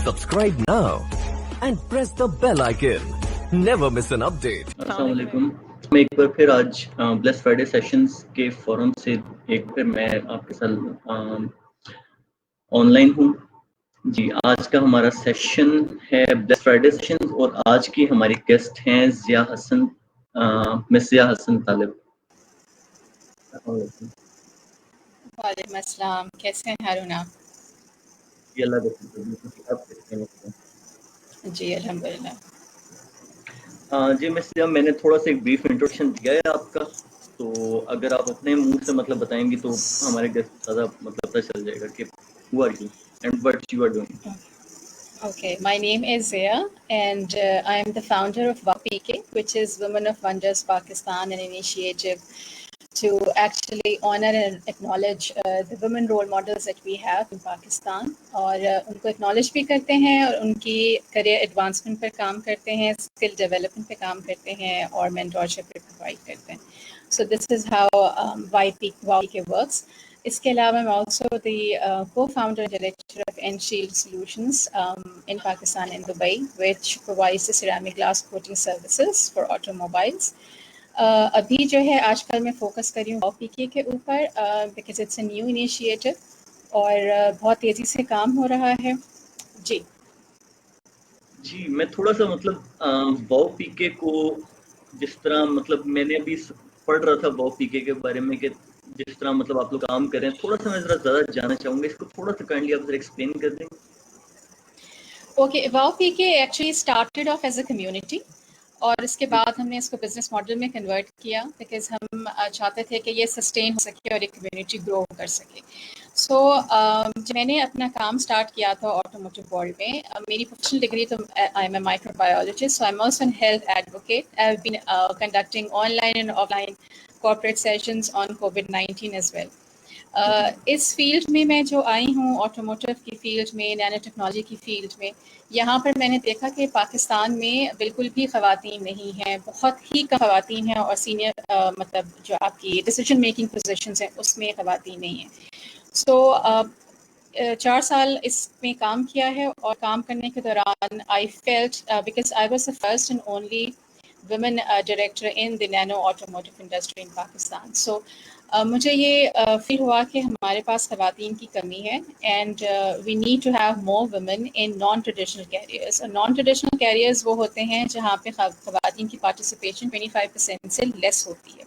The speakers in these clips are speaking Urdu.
Subscribe now and press the bell icon. Never miss an update. السلام علیکم. میں ایک بار پھر آج بلیس فرائیڈے سیشنز کے فورم سے ایک پھر میں آپ کے ساتھ آن لائن ہوں. جی آج کا ہمارا سیشن ہے بلیس فرائیڈے سیشنز اور آج کی ہماری گیسٹ ہیں ضیاء حسن مس ضیاء حسن طالب. وعلیکم السلام. کیسے ہیں ہارون آپ؟ جی اللہ کا شکر ہے. آپ کیسے ہیں؟ جی الحمدللہ. جی مس ضیاء میں نے تھوڑا سا ایک بریف انٹروڈکشن دیا ہے آپ کا، تو اگر آپ اپنے منہ سے مطلب بتائیں گی تو ہمارے گیسٹ کو زیادہ مطلب پتہ چل جائے گا کہ who are you and what you are doing. Okay, my name is Zia and I am the founder of WAPK, which is Women of Wonders Pakistan, an initiative to actually honor and acknowledge the women role models that we have in Pakistan اور ان کو acknowledge بھی کرتے ہیں اور ان کی career advancement پر کام کرتے ہیں، skill development پہ کام کرتے ہیں اور mentorship پہ provide کرتے ہیں. So this is how YPK works. اس کے علاوہ I'm also the co-founder and director of Enshield Solutions in Pakistan and Dubai, which provides the ceramic glass coating services for automobiles. ابھی جو ہے آج کل میں فوکس کر رہی ہوں WAPK کے اوپر because it's a new initiative اور بہت تیزی سے کام ہو رہا ہے. جی میں تھوڑا سا مطلب واو پی کے کو جس طرح مطلب میں نے ابھی پڑھ رہا تھا واو پی کے بارے میں کہ جس طرح مطلب آپ لوگ کام کر رہے ہیں، تھوڑا سا میں ذرا زیادہ جاننا چاہوں گا. اس کو تھوڑا سا کائنڈلی آپ ذرا ایکسپلین کر دیں. Okay, WAPK actually started off as a community اور اس کے بعد ہم نے اس کو بزنس ماڈل میں کنورٹ کیا بیکاز ہم چاہتے تھے کہ یہ سسٹین ہو سکے اور ایک کمیونٹی گرو کر سکے. سو میں نے اپنا کام اسٹارٹ کیا تھا آٹوموٹیو ورلڈ میں. میری پروفیشنل ڈگری تو I am a microbiologist, so I am also an health advocate. I have been conducting online and offline corporate sessions on COVID-19 as well. اس فیلڈ میں جو آئی ہوں آٹوموٹیو کی فیلڈ میں، نینو ٹیکنالوجی کی فیلڈ میں، یہاں پر میں نے دیکھا کہ پاکستان میں بالکل بھی خواتین نہیں ہیں، بہت ہی کم خواتین ہیں اور سینئر مطلب جو آپ کی ڈیسیجن میکنگ پوزیشنز ہیں اس میں خواتین نہیں ہیں. سو 4 سال اس میں کام کیا ہے اور کام کرنے کے دوران I felt because I was the first and only women director in the nano automotive industry in Pakistan. So مجھے یہ فیل ہوا کہ ہمارے پاس خواتین کی کمی ہے and we need to have more women in non traditional careers. Non traditional careers وہ ہوتے ہیں جہاں پہ خواتین کی پارٹیسپیشن 25% سے لیس ہوتی ہے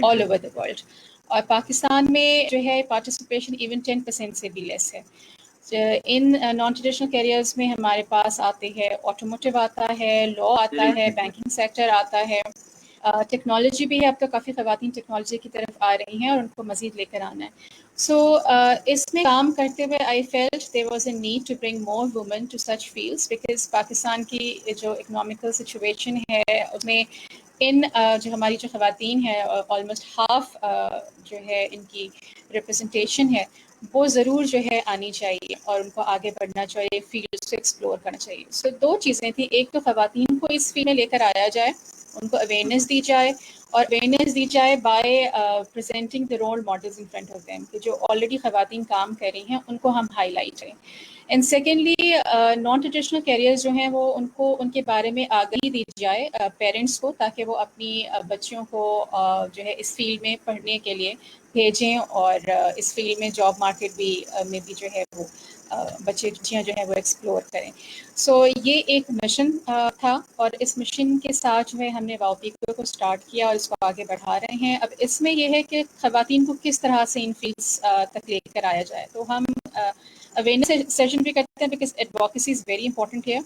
آل اوور دا ورلڈ، اور پاکستان میں جو ہے پارٹیسپیشن ایون 10% سے بھی لیس ہے. ان نان ٹریڈیشنل کیریئرز میں ہمارے پاس آتے ہیں آٹوموٹیو آتا ہے، لا آتا ہے، بینکنگ سیکٹر آتا ہے، ٹیکنالوجی بھی ہے. اب تو کافی خواتین ٹیکنالوجی کی طرف آ رہی ہیں اور ان کو مزید لے کر آنا ہے. سو اس میں کام کرتے ہوئے I felt there was a need to bring more women to such fields because Pakistan کی جو اکنامیکل سچویشن ہے اس میں ان جو ہماری جو خواتین ہیں آلموسٹ ہاف جو ہے ان کی ریپرزنٹیشن ہے وہ ضرور جو ہے آنی چاہیے اور ان کو آگے بڑھنا چاہیے، فیلڈ سے ایکسپلور کرنا چاہیے. سو 2 چیزیں تھیں، ایک تو خواتین کو اس فیلڈ میں لے کر آیا جائے، ان کو اویئرنیس دی جائے اور اویئرنیس دی جائے by presenting the role models in front of them کہ جو آلریڈی خواتین کام کر رہی ہیں ان کو ہم ہائی لائٹ کریں. And secondly non traditional careers جو ہیں وہ ان کے بارے میں آگاہی دی جائے پیرنٹس کو تاکہ وہ اپنی بچیوں کو جو ہے اس فیلڈ میں پڑھنے کے لیے بھیجیں اور اس فیلڈ میں جاب مارکیٹ میں بھی جو ہے وہ بچیاں جو ہیں وہ ایکسپلور کریں. سو یہ ایک مشن تھا اور اس مشن کے ساتھ جو ہے ہم نے WAPK کو اسٹارٹ کیا اور اس کو آگے بڑھا رہے ہیں. اب اس میں یہ ہے کہ خواتین کو کس طرح سے ان فیلڈس تک لے کر آیا جائے. تو ہم اویئرنیس سیشن بھی کرتے ہیں because advocacy is very important ہے.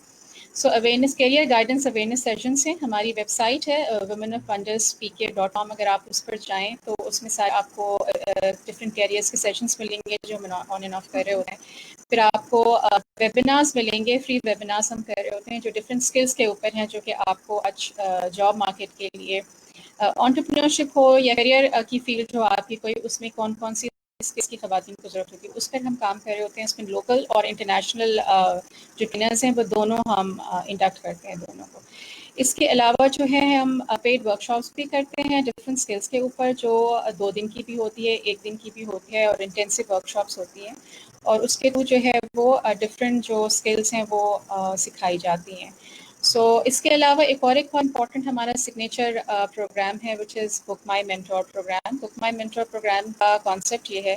So awareness career guidance awareness sessions ہیں. ہماری ویب سائٹ ہے womenofwonderspk.com. اگر آپ اس پر جائیں تو اس میں سارے آپ کو ڈفرینٹ کیریئرس کے سیشنس ملیں گے جو ہم آن اینڈ آف کر رہے ہوتے ہیں. پھر آپ کو ویبینارز ملیں گے، فری ویبینارز ہم کر رہے ہوتے ہیں جو ڈفرینٹ اسکلس کے اوپر ہیں جو کہ آپ کو جاب مارکیٹ کے لیے انٹرپرینورشپ ہو یا کیریئر کی فیلڈ ہو آپ کی کوئی، اس میں کون سی اسکلس کی خواتین کو ضرورت ہوتی ہے اس پر ہم کام کر رہے ہوتے ہیں. اس میں لوکل اور انٹرنیشنل جو ٹرینرز ہیں وہ دونوں ہم انڈکٹ کرتے ہیں دونوں کو. اس کے علاوہ جو ہے ہم پیڈ ورکشاپس بھی کرتے ہیں ڈفرینٹ اسکلس کے اوپر جو 2 دن کی بھی ہوتی ہے، 1 دن کی بھی ہوتی ہے اور انٹینسو ورکشاپس ہوتی ہیں. اور اس کے تھرو جو ہے وہ ڈفرینٹ جو اسکلس ہیں وہ سکھائی جاتی ہیں. سو اس کے علاوہ ایک امپورٹنٹ ہمارا سگنیچر پروگرام ہے وچ از بک my mentor programme. Book my mentor programme کا کانسیپٹ یہ ہے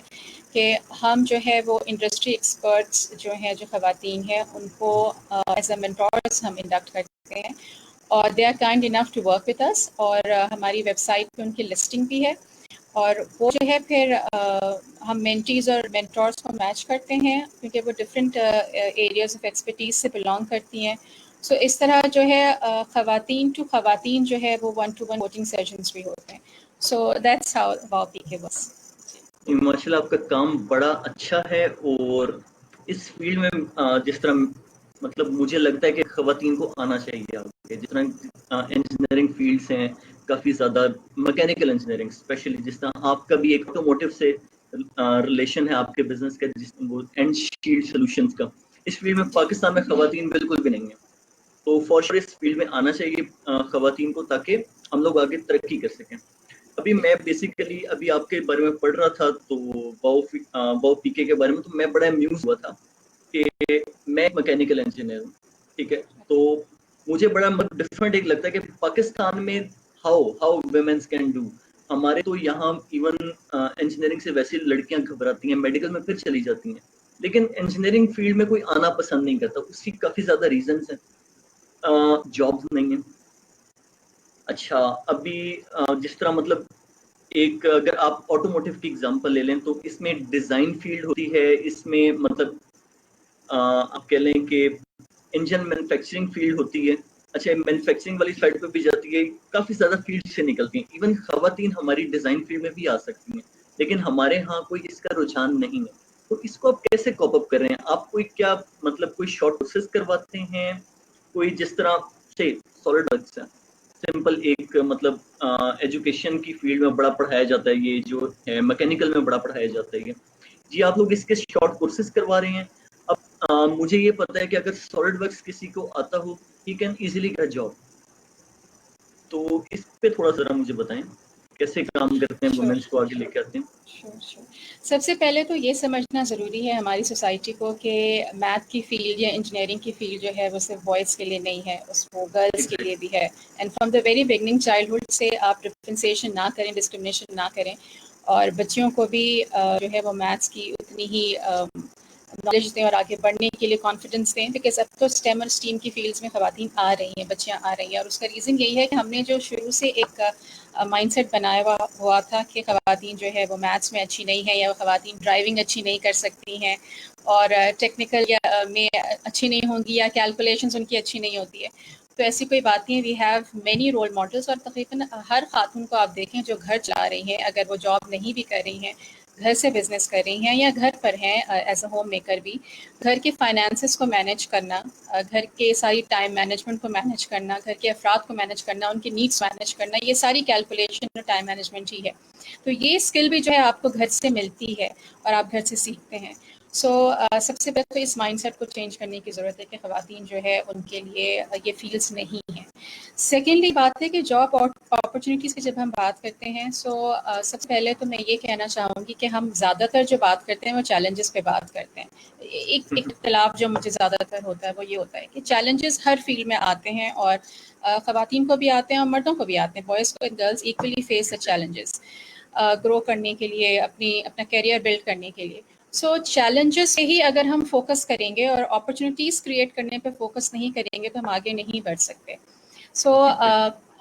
کہ ہم جو ہے وہ انڈسٹری ایکسپرٹس جو ہیں جو خواتین ہیں ان کو ایز اے مینٹورس ہم انڈکٹ کرتے ہیں اور they are kind enough to work with us. اور ہماری ویب سائٹ پہ ان کی لسٹنگ بھی ہے اور وہ جو ہے پھر ہم مینٹیز اور مینٹورس کو میچ کرتے ہیں کیونکہ وہ ڈفرینٹ ایریاز آف ایکسپرٹیز سے بلانگ کرتی ہیں. سو اس طرح جو ہے خواتین ٹو خواتین جو ہے وہ 1-to-1 کوچنگ سیشنز بھی ہوتے ہیں. سو دیٹس ہاؤ واؤ پی کے ورکس. ماشاء اللہ آپ کا کام بڑا اچھا ہے. اور اس فیلڈ میں جس طرح مطلب مجھے لگتا ہے کہ خواتین کو آنا چاہیے. آپ کے جس طرح انجینئرنگ فیلڈس ہیں کافی زیادہ, میکینیکل انجینئرنگ اسپیشلی, جس طرح آپ کا بھی ایک آٹوموٹیو سے ریلیشن ہے آپ کے بزنس کا, جس وہ اینڈ شیلڈ سولوشنز کا. اس فیلڈ میں پاکستان میں خواتین بالکل بھی نہیں ہیں. تو فار شور اس فیلڈ میں آنا چاہیے خواتین کو تاکہ ہم لوگ آگے ترقی کر سکیں. ابھی میں بیسیکلی ابھی آپ کے بارے میں پڑھ رہا تھا تو باؤ پی کے بارے میں, تو میں بڑا امیوز ہوا تھا کہ میں میکینیکل انجینئر ہوں. ٹھیک ہے, تو مجھے بڑا ڈفرنٹ ایک لگتا ہے کہ پاکستان میں ہاؤ ویمنس کین ڈو. ہمارے تو یہاں ایون انجینئرنگ سے ویسے لڑکیاں گھبراتی ہیں, میڈیکل میں پھر چلی جاتی ہیں, لیکن انجینئرنگ فیلڈ میں کوئی آنا پسند نہیں کرتا. اس کی کافی زیادہ ریزنس ہیں. جابس نہیں ہیں. اچھا ابھی جس طرح مطلب ایک اگر آپ آٹوموٹیو کی ایگزامپل لے لیں تو اس میں ڈیزائن فیلڈ ہوتی ہے, اس میں مطلب آپ کہہ لیں کہ انجن مینوفیکچرنگ فیلڈ ہوتی ہے. اچھا مینوفیکچرنگ والی سائڈ پہ بھی جاتی ہے, کافی زیادہ فیلڈ سے نکلتی ہیں. ایون خواتین ہماری ڈیزائن فیلڈ میں بھی آ سکتی ہیں, لیکن ہمارے ہاں کوئی اس کا رجحان نہیں ہے. تو اس کو آپ کیسے کوپ اپ کر رہے ہیں؟ آپ کوئی کیا مطلب کوئی شارٹ کورسز کرواتے ہیں, کوئی جس طرح سے سالڈ ورکس ہے سمپل ایک مطلب ایجوکیشن کی فیلڈ میں بڑا پڑھایا جاتا ہے, یہ جو ہے میکینیکل میں بڑا پڑھایا جاتا ہے یہ جی آپ لوگ اس کے شارٹ کورسز کروا رہے ہیں. اب مجھے یہ پتا ہے کہ اگر سالڈ ورکس کسی کو آتا ہو ہی کین ایزیلی گیٹ جاب. تو اس پہ تھوڑا ذرا مجھے بتائیں کیسے کام کرتے ہیں, وومنس کو آگے لے کے آتے ہیں. سب سے پہلے تو یہ سمجھنا ضروری ہے ہماری سوسائٹی کو کہ میتھ کی فیلڈ یا انجینئرنگ کی فیلڈ جو ہے وہ صرف بوائز کے لیے نہیں ہے, اس کو گرلس کے لیے بھی ہے. And from the very beginning childhood سے آپ ڈفرینسیشن نہ کریں, ڈسکرمنیشن نہ کریں, اور بچیوں کو بھی جو ہے وہ میتھس کی اتنی ہی نالج دیں اور آگے بڑھنے کے لیے کانفیڈنس دیں. بیکاز اب تو اسٹیم اور اسٹیم کی فیلڈس میں خواتین آ رہی ہیں, بچیاں آ رہی ہیں, اور اس کا ریزن یہی ہے کہ ہم نے جو شروع سے ایک مائنڈ سیٹ بنایا ہوا تھا کہ خواتین جو ہے وہ میتھس میں اچھی نہیں ہے, یا خواتین ڈرائیونگ اچھی نہیں کر سکتی ہیں, اور ٹیکنیکل میں اچھی نہیں ہوں گی, یا کیلکولیشنز ان کی اچھی نہیں ہوتی ہے. تو ایسی کوئی بات نہیں ہے. We have many role models, اور تقریباً ہر خاتون کو آپ دیکھیں جو گھر چلا رہی ہیں, اگر وہ جاب نہیں بھی کر رہی ہیں, گھر سے بزنس کر رہی ہیں, یا گھر پر ہیں ایز اے ہوم میکر بھی, گھر کے فائنانسز کو مینیج کرنا, گھر کے ساری ٹائم مینجمنٹ کو مینیج کرنا, گھر کے افراد کو مینیج کرنا, ان کی نیڈس مینیج کرنا, یہ ساری کیلکولیشن اور ٹائم مینجمنٹ ہی ہے. تو یہ اسکل بھی جو ہے آپ کو گھر سے ملتی ہے اور آپ گھر سے سیکھتے ہیں. سو سب سے پہلے تو اس مائنڈ سیٹ کو چینج کرنے کی ضرورت ہے کہ خواتین جو ہے ان کے لیے یہ فیلڈس نہیں ہیں. سیکنڈلی بات ہے کہ جاب اپرچونیٹیز کی جب ہم بات کرتے ہیں, سو سب سے پہلے تو میں یہ کہنا چاہوں گی کہ ہم زیادہ تر جو بات کرتے ہیں وہ چیلنجز پہ بات کرتے ہیں. ایک اختلاف جو مجھے زیادہ تر ہوتا ہے وہ یہ ہوتا ہے کہ چیلنجز ہر فیلڈ میں آتے ہیں, اور خواتین کو بھی آتے ہیں اور مردوں کو بھی آتے ہیں. بوائز کو girls equally face the challenges grow کرنے کے لیے, اپنا کیریئر بلڈ کرنے کے لیے. سو چیلنجز سے ہی اگر ہم فوکس کریں گے اور اپرچونیٹیز کریٹ کرنے پہ فوکس نہیں کریں گے تو ہم آگے نہیں بڑھ سکتے. سو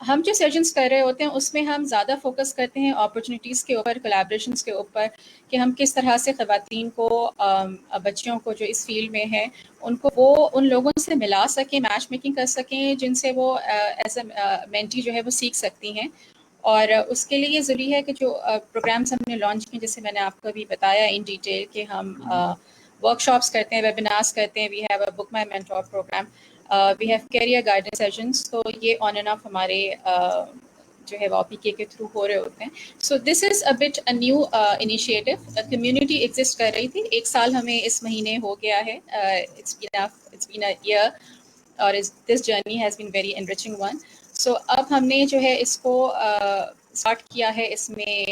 ہم جو سیشنز کر رہے ہوتے ہیں اس میں ہم زیادہ فوکس کرتے ہیں اپرچونیٹیز کے اوپر, کولیبریشنز کے اوپر, کہ ہم کس طرح سے خواتین کو, بچیوں کو جو اس فیلڈ میں ہیں ان کو وہ ان لوگوں سے ملا سکیں, میچ میکنگ کر سکیں جن سے وہ ایز اے مینٹی جو ہے وہ سیکھ سکتی ہیں. اور اس کے لیے یہ ضروری ہے کہ جو پروگرامس ہم نے لانچ کیے, جیسے میں نے آپ کو ابھی بتایا ان ڈیٹیل کہ ہم ورک شاپس کرتے ہیں, ویبینارس کرتے ہیں. We have a book my mentor program, we have career guidance sessions. تو یہ آن اینڈ آف ہمارے جو ہے وہ پی کے تھرو ہو رہے ہوتے ہیں. So this is a bit a new initiative. Community exist کر رہی تھی, 1 سال ہمیں اس مہینے ہو گیا ہے. اٹس بین اے ایئر, اور this journey has been very enriching one. So اب ہم نے جو ہے اس کو اسٹارٹ کیا ہے اس میں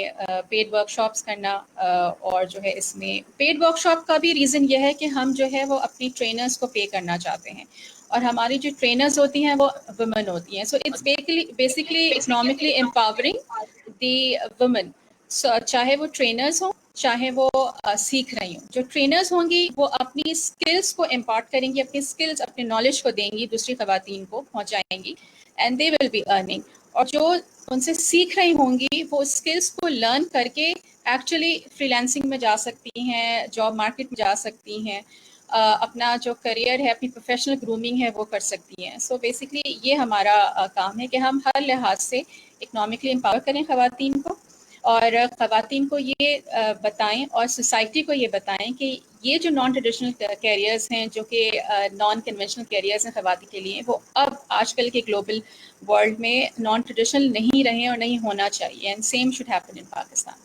پیڈ ورک شاپس کرنا، اور جو ہے اس میں پیڈ ورک شاپ کا بھی ریزن یہ ہے کہ ہم جو ہے وہ اپنی ٹرینرز کو پے کرنا چاہتے ہیں، اور ہماری جو ٹرینرز ہوتی ہیں وہ ویمن ہوتی ہیں. So it's basically economically empowering the women. چاہے وہ ٹرینرز ہوں، چاہے وہ سیکھ رہی ہوں. جو ٹرینرز ہوں گی وہ اپنی اسکلس کو امپارٹ کریں گی، اپنی اسکلس اپنے نالج کو دیں گی، دوسری خواتین کو پہنچائیں گی، and they will be earning. اور جو ان سے سیکھ رہی ہوں گی وہ اسکلس کو لرن کر کے ایکچولی فری لانسنگ میں جا سکتی ہیں، جاب مارکیٹ میں جا سکتی ہیں، اپنا جو کریئر ہے، اپنی پروفیشنل گرومنگ ہے وہ کر سکتی ہیں. سو بیسکلی یہ ہمارا کام ہے کہ ہم ہر لحاظ سے اکنامکلی امپاور کریں خواتین کو، اور خواتین کو یہ بتائیں اور سوسائٹی کو یہ بتائیں کہ یہ جو نان ٹریڈیشنل کیریئرز ہیں، جو کہ نان کنونشنل کیریئرز ہیں خواتین کے لیے، وہ اب آج کل کے گلوبل ورلڈ میں نان ٹریڈیشنل نہیں رہے اور نہیں ہونا چاہیے، and same should happen in Pakistan.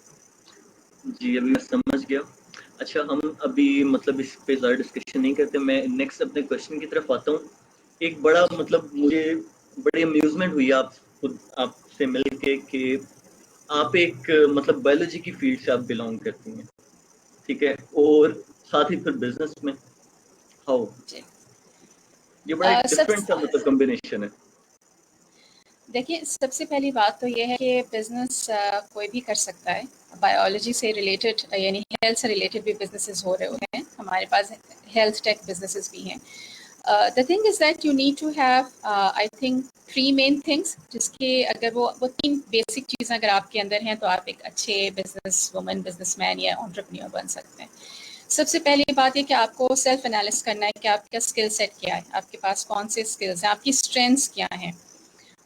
جی ابھی میں سمجھ گیا. اچھا ہم ابھی مطلب اس پہ زیادہ ڈسکشن نہیں کرتے، میں نیکسٹ اپنے کوشچن کی طرف آتا ہوں. ایک بڑا مطلب مجھے بڑی امیوزمنٹ ہوئی آپ سے مل کے کہ آپ ایک مطلب بایولوجی کی فیلڈ سے آپ بلانگ کرتی ہیں، ٹھیک ہے، اور ساتھ ہی پھر بزنس میں. ہاؤ جی یہ بڑا ایک سب ڈفرینٹ سا مطلب کمبینیشن ہے. دیکھیے، سب سے پہلی بات تو یہ ہے کہ بزنس کوئی بھی کر سکتا ہے. بایولوجی سے ریلیٹڈ یعنی ہیلتھ سے ریلیٹڈ بھی بزنسز ہو رہے ہیں، ہمارے پاس ہیلتھ ٹیک بزنسز بھی ہیں. The thing is that you need to have I think 3 main things, جس کے اگر وہ 3 بیسک چیزیں اگر آپ کے اندر ہیں تو آپ ایک اچھے بزنس وومن، بزنس مین یا انٹرپرینور بن سکتے ہیں. سب سے پہلی بات یہ کہ آپ کو سیلف انالیس کرنا ہے کہ آپ کا اسکل سیٹ کیا ہے، آپ کے پاس کون سے اسکلز ہیں، آپ کی اسٹرینتھس کیا ہیں،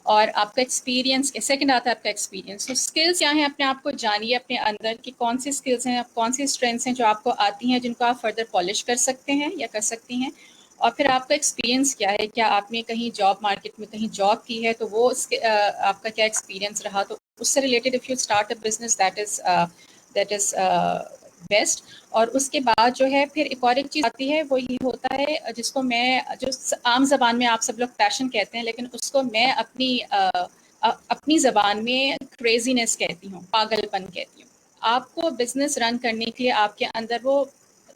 اور آپ کا ایکسپیرینس. سیکنڈ آتا ہے آپ کا ایکسپیرینس. تو اسکلس کیا ہیں، اپنے آپ کو جانیے اپنے اندر کہ کون سی اسکلس ہیں، کون سی اسٹرینتھس ہیں جو آپ کو آتی ہیں، جن کو آپ فردر پالش کر سکتے ہیں یا کر سکتی ہیں. اور پھر آپ کا ایکسپیرینس کیا ہے، کیا آپ نے کہیں جاب مارکیٹ میں کہیں جاب کی ہے تو وہ آپ کا کیا ایکسپیرینس رہا. تو اس سے related if you start a business that is best. اور اس کے بعد جو ہے پھر ایک اور ایک چیز آتی ہے، وہ یہ ہوتا ہے جس کو میں جو عام زبان میں آپ سب لوگ پیشن کہتے ہیں، لیکن اس کو میں اپنی زبان میں کریزینس کہتی ہوں، پاگل پن کہتی ہوں. آپ کو بزنس رن کرنے کے لیے آپ کے اندر وہ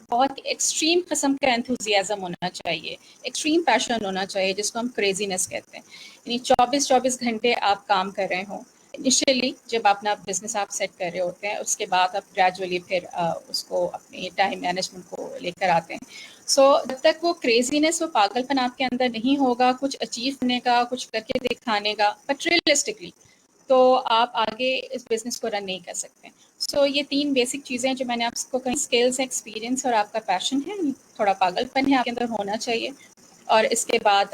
بہت ایکسٹریم قسم کا انتھوزیازم ہونا چاہیے، ایکسٹریم پیشن ہونا چاہیے، جس کو ہم کریزینس کہتے ہیں. یعنی 24 گھنٹے آپ کام کر رہے ہوں انیشیلی جب اپنا بزنس آپ سیٹ کر رہے ہوتے ہیں، اس کے بعد آپ گریجولی پھر اس کو اپنی ٹائم مینجمنٹ کو لے کر آتے ہیں. سو جب تک وہ کریزینس، وہ پاگل پن آپ کے اندر نہیں ہوگا کچھ اچیو کرنے کا، کچھ کر کے دکھانے کا، بٹ ریئلسٹکلی، تو آپ آگے اس بزنس کو رن نہیں کر سکتے. سو یہ 3 بیسک چیزیں جو میں نے آپ کو کہیں، اسکلس، ایکسپیرینس اور آپ کا پیشن ہے، تھوڑا پاگل پن ہے آپ کے اندر ہونا چاہیے. اور اس کے بعد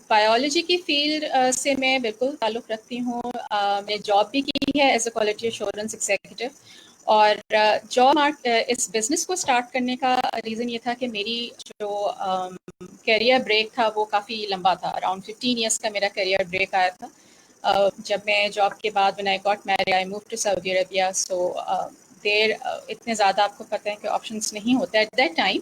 بایولوجی کی فیلڈ سے میں بالکل تعلق رکھتی ہوں. میں نے جاب بھی کی ہے as a quality assurance executive. اور جاب اس بزنس کو اسٹارٹ کرنے کا ریزن یہ تھا کہ میری جو کیریئر بریک تھا وہ کافی لمبا تھا، اراؤنڈ 15 ایئرس کا میرا کیریئر بریک آیا تھا. جب میں جاب کے بعد when I got married I moved to Saudi Arabia. So there اتنے زیادہ آپ کو پتہ ہے کہ آپشنس نہیں ہوتے ایٹ دیٹ ٹائم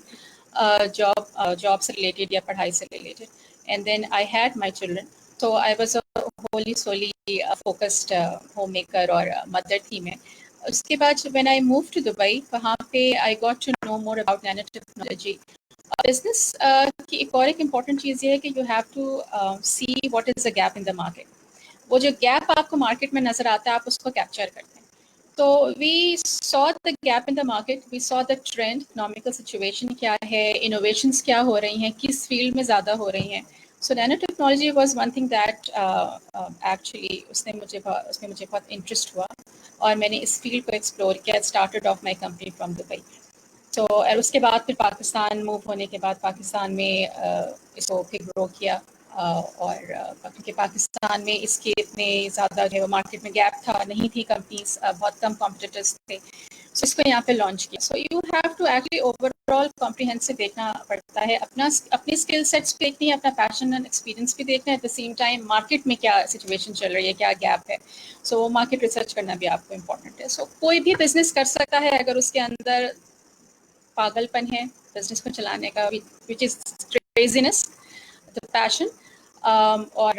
جاب سے ریلیٹڈ یا پڑھائی سے related. And then I had my children. تو I was wholly solely focused homemaker اور مدر تھی میں. اس کے بعد when I moved to Dubai، وہاں پہ I got to know more about nano technology. Business کی ایک اور ایک امپورٹنٹ چیز یہ ہے کہ you have to see what is the gap in the market. وہ جو گیپ آپ کو مارکیٹ میں نظر آتا ہے آپ اس کو کیپچر کرتے ہیں. تو we saw the gap in the market, we saw the trend, economical situation کیا ہے، انوویشنس کیا ہو رہی ہیں، کس فیلڈ میں زیادہ ہو رہی ہیں. So nano technology was one thing that actually اس میں مجھے بہت انٹرسٹ ہوا، اور میں نے اس فیلڈ کو ایکسپلور کیا. Started off my company from Dubai. تو اور اس کے بعد پھر پاکستان موو ہونے کے بعد پاکستان میں اس کو پھر گرو کیا. اور کیونکہ پاکستان میں اس کے اتنے زیادہ جو مارکیٹ میں گیپ تھا نہیں تھی، کمپنیز بہت کم کمپٹیٹرس تھے. سو اس کو یہاں پہ لانچ کیا. So you have to actually overall comprehensive دیکھنا پڑتا ہے، اپنی اسکل سیٹس دیکھنی ہے، اپنا پیشن اینڈ ایکسپیرینس بھی دیکھنا ہے، at the same time market میں کیا سچویشن چل رہی ہے، کیا گیپ ہے. سو وہ مارکیٹ ریسرچ کرنا بھی آپ کو امپورٹنٹ ہے. سو کوئی بھی بزنس کر سکتا ہے اگر اس کے اندر پاگل پن ہے بزنس کو چلانے کا، وچ از کریزینس، the passion. اور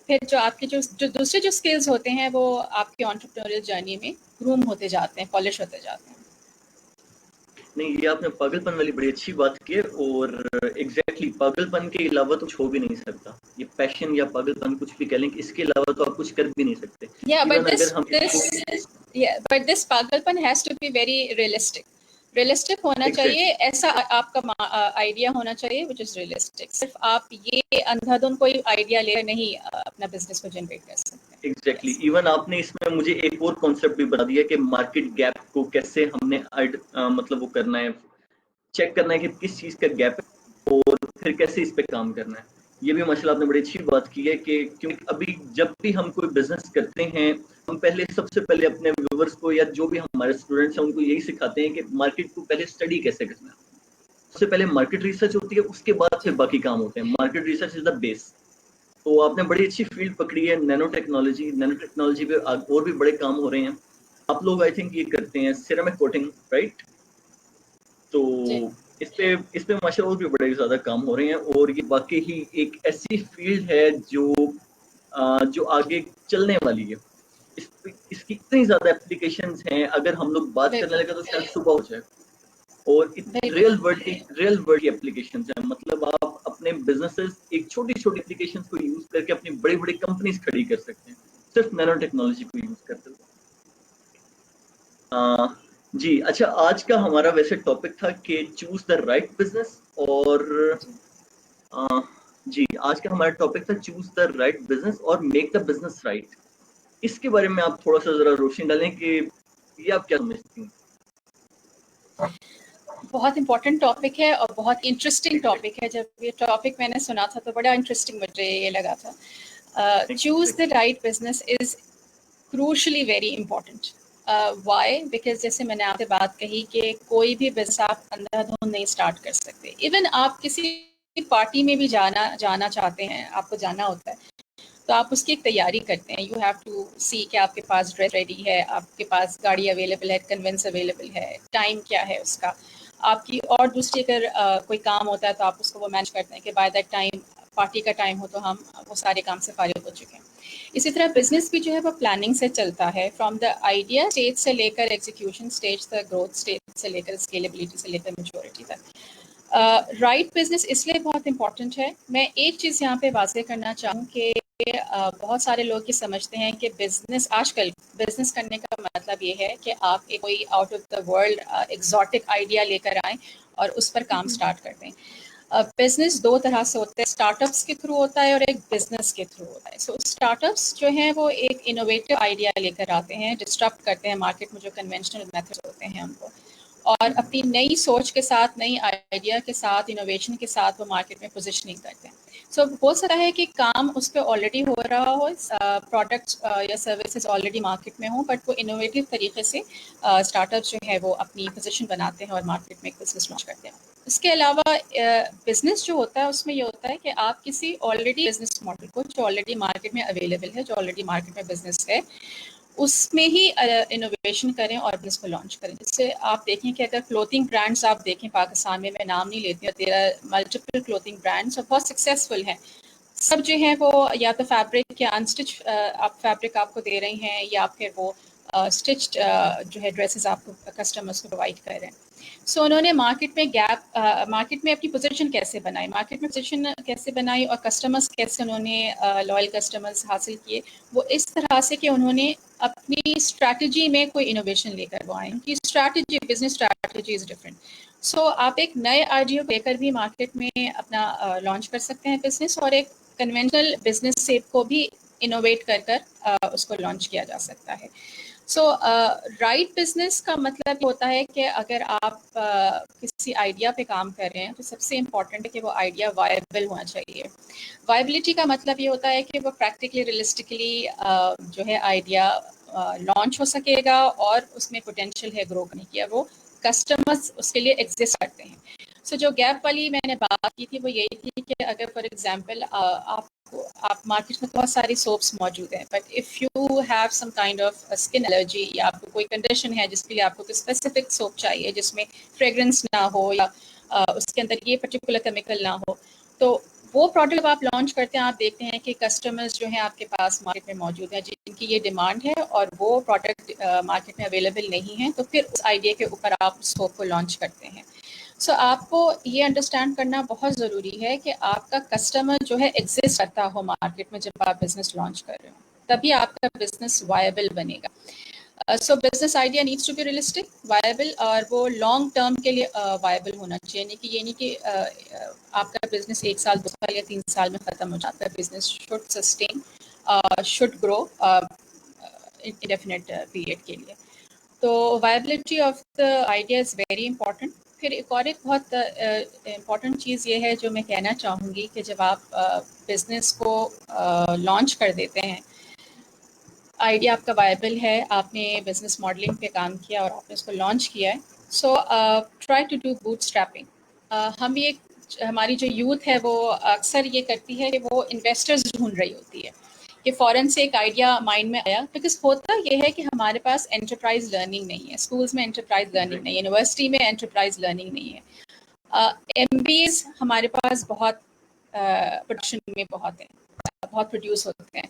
پھر جو آپ کے جو دوسرے جو اسکلز ہوتے ہیں وہ آپ کی انٹرپرینوریل جرنی میں گروم ہوتے جاتے ہیں، پالش ہوتے جاتے ہیں. نہیں، یہ آپ نے پاگل پن والی بڑی اچھی بات کی ہے، اور ایگزیکٹلی پاگل پن کے علاوہ تو کچھ ہو بھی نہیں سکتا. یہ پیشن یا پاگل پن کچھ بھی کہہ لیں، اس کے علاوہ تو آپ کچھ کر بھی نہیں سکتے. Yeah, ایون اگر ہم but this پاگلپن has to be very realistic ہونا چاہیے. ایسا آپ کا آئیڈیا ہونا چاہیے which is realistic. صرف آپ یہ اندھا دھند کوئی آئیڈیا لے کر نہیں اپنا بزنس کو جنریٹ کر سکتے. ایگزیکٹلی ایون آپ نے اس میں مجھے ایک اور کانسیپٹ بھی بتا دیا کہ مارکیٹ گیپ کو کیسے ہم نے مطلب وہ کرنا ہے، چیک کرنا ہے کہ کس چیز کا گیپ ہے اور پھر کیسے اس پہ کام کرنا ہے. یہ بھی ماشاءاللہ آپ نے بڑی اچھی بات کی ہے کہ کیونکہ ابھی جب بھی ہم کوئی بزنس کرتے ہیں، ہم پہلے سب سے پہلے اپنے ویورز کو یا جو بھی ہمارے اسٹوڈنٹس ہیں ان کو یہی سکھاتے ہیں کہ مارکیٹ کو پہلے اسٹڈی کیسے کرنا ہے. سب سے پہلے مارکیٹ ریسرچ ہوتی ہے، اس کے بعد پھر باقی کام ہوتے ہیں. مارکیٹ ریسرچ از دا بیس. تو آپ نے بڑی اچھی فیلڈ پکڑی ہے، نینو ٹیکنالوجی پہ اور بھی بڑے کام ہو رہے ہیں. آپ لوگ آئی تھنک یہ کرتے ہیں سیرامک کوٹنگ، رائٹ؟ تو جی اس پہ ماشاء اللہ بھی بڑے زیادہ کام ہو رہے ہیں، اور یہ واقعی ہی ایک ایسی فیلڈ ہے جو آگے چلنے والی ہے. اس کی اتنی زیادہ اپلیکیشنز ہیں، اگر ہم لوگ بات کرنے بالکل لگے تو شاید صبح ہو جائے. اور بالکل. ریئل ورلڈ کی اپلیکیشنز ہیں. مطلب آپ اپنے بزنسز ایک چھوٹی چھوٹی اپلیکیشنز کو یوز کر کے اپنی بڑی بڑی کمپنیز کھڑی کر سکتے ہیں صرف نینو ٹیکنالوجی کو یوز کرتے ہوئے. جی اچھا، آج کا ہمارا ویسے ٹاپک تھا کہ چوز دا رائٹ بزنس. اور جی آج کا ہمارا ٹاپک تھا چوز دا رائٹ بزنس اور میک دا بزنس رائٹ. اس کے بارے میں آپ تھوڑا سا ذرا روشنی ڈالیں کہ یہ آپ کیا سمجھتی ہیں؟ بہت امپورٹنٹ ٹاپک ہے اور بہت انٹرسٹنگ ٹاپک ہے. جب یہ ٹاپک میں نے سنا تھا تو بڑا انٹرسٹنگ مجھے یہ لگا تھا. Choose the right business is crucially very important. Why? Because جیسے میں نے آپ سے بات کہی کہ کوئی بھی بزنس آپ اندھا دھند نہیں اسٹارٹ کر سکتے. ایون آپ کسی پارٹی میں بھی جانا چاہتے ہیں، آپ کو جانا ہوتا ہے تو آپ اس کی ایک تیاری کرتے ہیں. یو ہیو ٹو سی کہ آپ کے پاس ڈریس ریڈی ہے، آپ کے پاس گاڑی اویلیبل ہے، کنوینس اویلیبل ہے، ٹائم کیا ہے اس کا آپ کی. اور دوسری اگر کوئی کام ہوتا ہے تو آپ اس کو وہ مینج کرتے ہیں کہ بائی دیٹ ٹائم پارٹی کا ٹائم ہو تو ہم وہ سارے کام سے فارغ ہو چکے ہیں. اسی طرح بزنس بھی جو ہے وہ پلاننگ سے چلتا ہے، فرام دا آئیڈیا اسٹیج سے لے کر ایگزیکیوشن اسٹیج تک، گروتھ اسٹیج سے لے کر اسکیلیبلٹی سے لے کر میچورٹی تک. رائٹ بزنس اس لیے بہت امپورٹنٹ ہے. میں ایک چیز یہاں پہ واضح کرنا چاہوں کہ بہت سارے لوگ یہ سمجھتے ہیں کہ بزنس آج کل بزنس کرنے کا مطلب یہ ہے کہ آپ کوئی out of the world exotic idea لے کر آئیں اور اس پر کام سٹارٹ کر دیں. بزنس دو طرح سے ہوتا ہے، اسٹارٹ اپس کے تھرو ہوتا ہے اور ایک بزنس کے تھرو ہوتا ہے. سو اسٹارٹ اپس جو ہیں وہ ایک انوویٹو آئیڈیا لے کر آتے ہیں، ڈسٹرپٹ کرتے ہیں مارکیٹ میں جو کنونشنل میتھڈ ہوتے ہیں ان کو، اور اپنی نئی سوچ کے ساتھ، نئی آئیڈیا کے ساتھ، انوویشن کے ساتھ وہ مارکیٹ میں پوزیشننگ کرتے ہیں. سو ہو سکتا ہے کہ کام اس پہ آلریڈی ہو رہا ہو، پروڈکٹس یا سروسز آلریڈی مارکیٹ میں ہوں، بٹ وہ انوویٹو طریقے سے اسٹارٹ اپ جو ہے وہ اپنی پوزیشن بناتے ہیں اور مارکیٹ میں ایک بزنس لانچ کرتے ہیں. اس کے علاوہ بزنس جو ہوتا ہے اس میں یہ ہوتا ہے کہ آپ کسی آلریڈی بزنس ماڈل کو جو آلریڈی مارکیٹ میں اویلیبل ہے، جو آلریڈی مارکیٹ میں بزنس ہے، اس میں ہی انوویشن کریں اور بزنس کو لانچ کریں. جس سے آپ دیکھیں کہ اگر کلوتھنگ برانڈس آپ دیکھیں پاکستان میں نام نہیں لیتی ہوں، there are multiple clothing brands اور بہت سکسیزفل ہیں. سب جو ہیں وہ یا تو فیبرک یا انسٹچ آپ فیبرک آپ کو دے رہے ہیں، یا پھر وہ اسٹچڈ جو ہے ڈریسز آپ کو کسٹمرس کو پرووائڈ کر رہے ہیں. سو انہوں نے مارکیٹ میں اپنی پوزیشن کیسے بنائی، مارکیٹ میں پوزیشن کیسے بنائی اور کسٹمرس کیسے انہوں نے لائل کسٹمرس حاصل کیے، وہ اس طرح سے کہ انہوں نے اپنی اسٹریٹجی میں کوئی انوویشن لے کر وہ آئے. ان کی strategy, business strategy is different. So آپ ایک نئے آئیڈیا لے کر بھی مارکیٹ میں اپنا لانچ کر سکتے ہیں بزنس، اور ایک کنونشنل بزنس سیپ کو بھی انوویٹ کر اس کو لانچ کیا جا سکتا ہے. سو رائٹ بزنس کا مطلب ہوتا ہے کہ اگر آپ کسی آئیڈیا پہ کام کر رہے ہیں تو سب سے امپورٹنٹ ہے کہ وہ آئیڈیا وائبل ہونا چاہیے. وائبلٹی کا مطلب یہ ہوتا ہے کہ وہ پریکٹیکلی ریئلسٹکلی جو ہے آئیڈیا لانچ ہو سکے گا اور اس میں پوٹینشیل ہے گرو کرنے کی، وہ کسٹمرز اس کے لیے ایگزسٹ کرتے ہیں. سو جو گیپ والی میں نے بات کی تھی وہ یہی تھی کہ اگر فار ایگزامپل آپ مارکیٹ میں بہت ساری سوپس موجود ہیں، but if you have some kind of skin allergy, یا آپ کو کوئی کنڈیشن ہے جس کے لیے آپ کو کوئی اسپیسیفک سوپ چاہیے جس میں فریگرنس نہ ہو یا اس کے اندر یہ پرٹیکولر کیمیکل نہ ہو، تو وہ پروڈکٹ آپ لانچ کرتے ہیں آپ دیکھتے ہیں کہ کسٹمرز جو ہیں آپ کے پاس مارکیٹ میں موجود ہیں جن کی یہ ڈیمانڈ ہے اور وہ پروڈکٹ مارکیٹ میں اویلیبل نہیں ہے، تو پھر اس آئیڈیا کے اوپر آپ اسکوپ کو لانچ کرتے ہیں. سو آپ کو یہ انڈرسٹینڈ کرنا بہت ضروری ہے کہ آپ کا کسٹمر جو ہے ایگزسٹ کرتا ہو مارکیٹ میں جب آپ بزنس لانچ کر رہے ہو، تبھی آپ کا بزنس وائبل بنے گا. So business idea needs to be realistic, viable, اور وہ لانگ ٹرم کے لیے وائبل ہونا چاہیے. یہ نہیں کہ آپ کا بزنس 1 سال 2 سال یا 3 سال میں ختم ہو جاتا ہے. Business should sustain, should grow indefinite period کے لیے. تو viability of the idea is very important. پھر ایک بہت امپورٹنٹ چیز یہ ہے جو میں کہنا چاہوں گی کہ جب آپ بزنس کو لانچ کر دیتے ہیں، آئیڈیا آپ کا وائبل ہے، آپ نے بزنس ماڈلنگ پہ کام کیا اور آپ نے اس کو لانچ کیا ہے، so try to do bootstrapping. ہم یہ ہماری جو یوتھ ہے وہ اکثر یہ کرتی ہے کہ وہ انویسٹرز ڈھونڈ رہی ہوتی ہے کہ فوراً سے ایک آئیڈیا مائنڈ میں آیا. بیکاز ہوتا یہ ہے کہ ہمارے پاس انٹرپرائز لرننگ نہیں ہے، اسکولس میں انٹرپرائز لرننگ نہیں ہے، یونیورسٹی میں انٹرپرائز لرننگ نہیں ہے. ایم بی ایز ہمارے پاس بہت پروڈکشن میں بہت پروڈیوس ہوتے ہیں.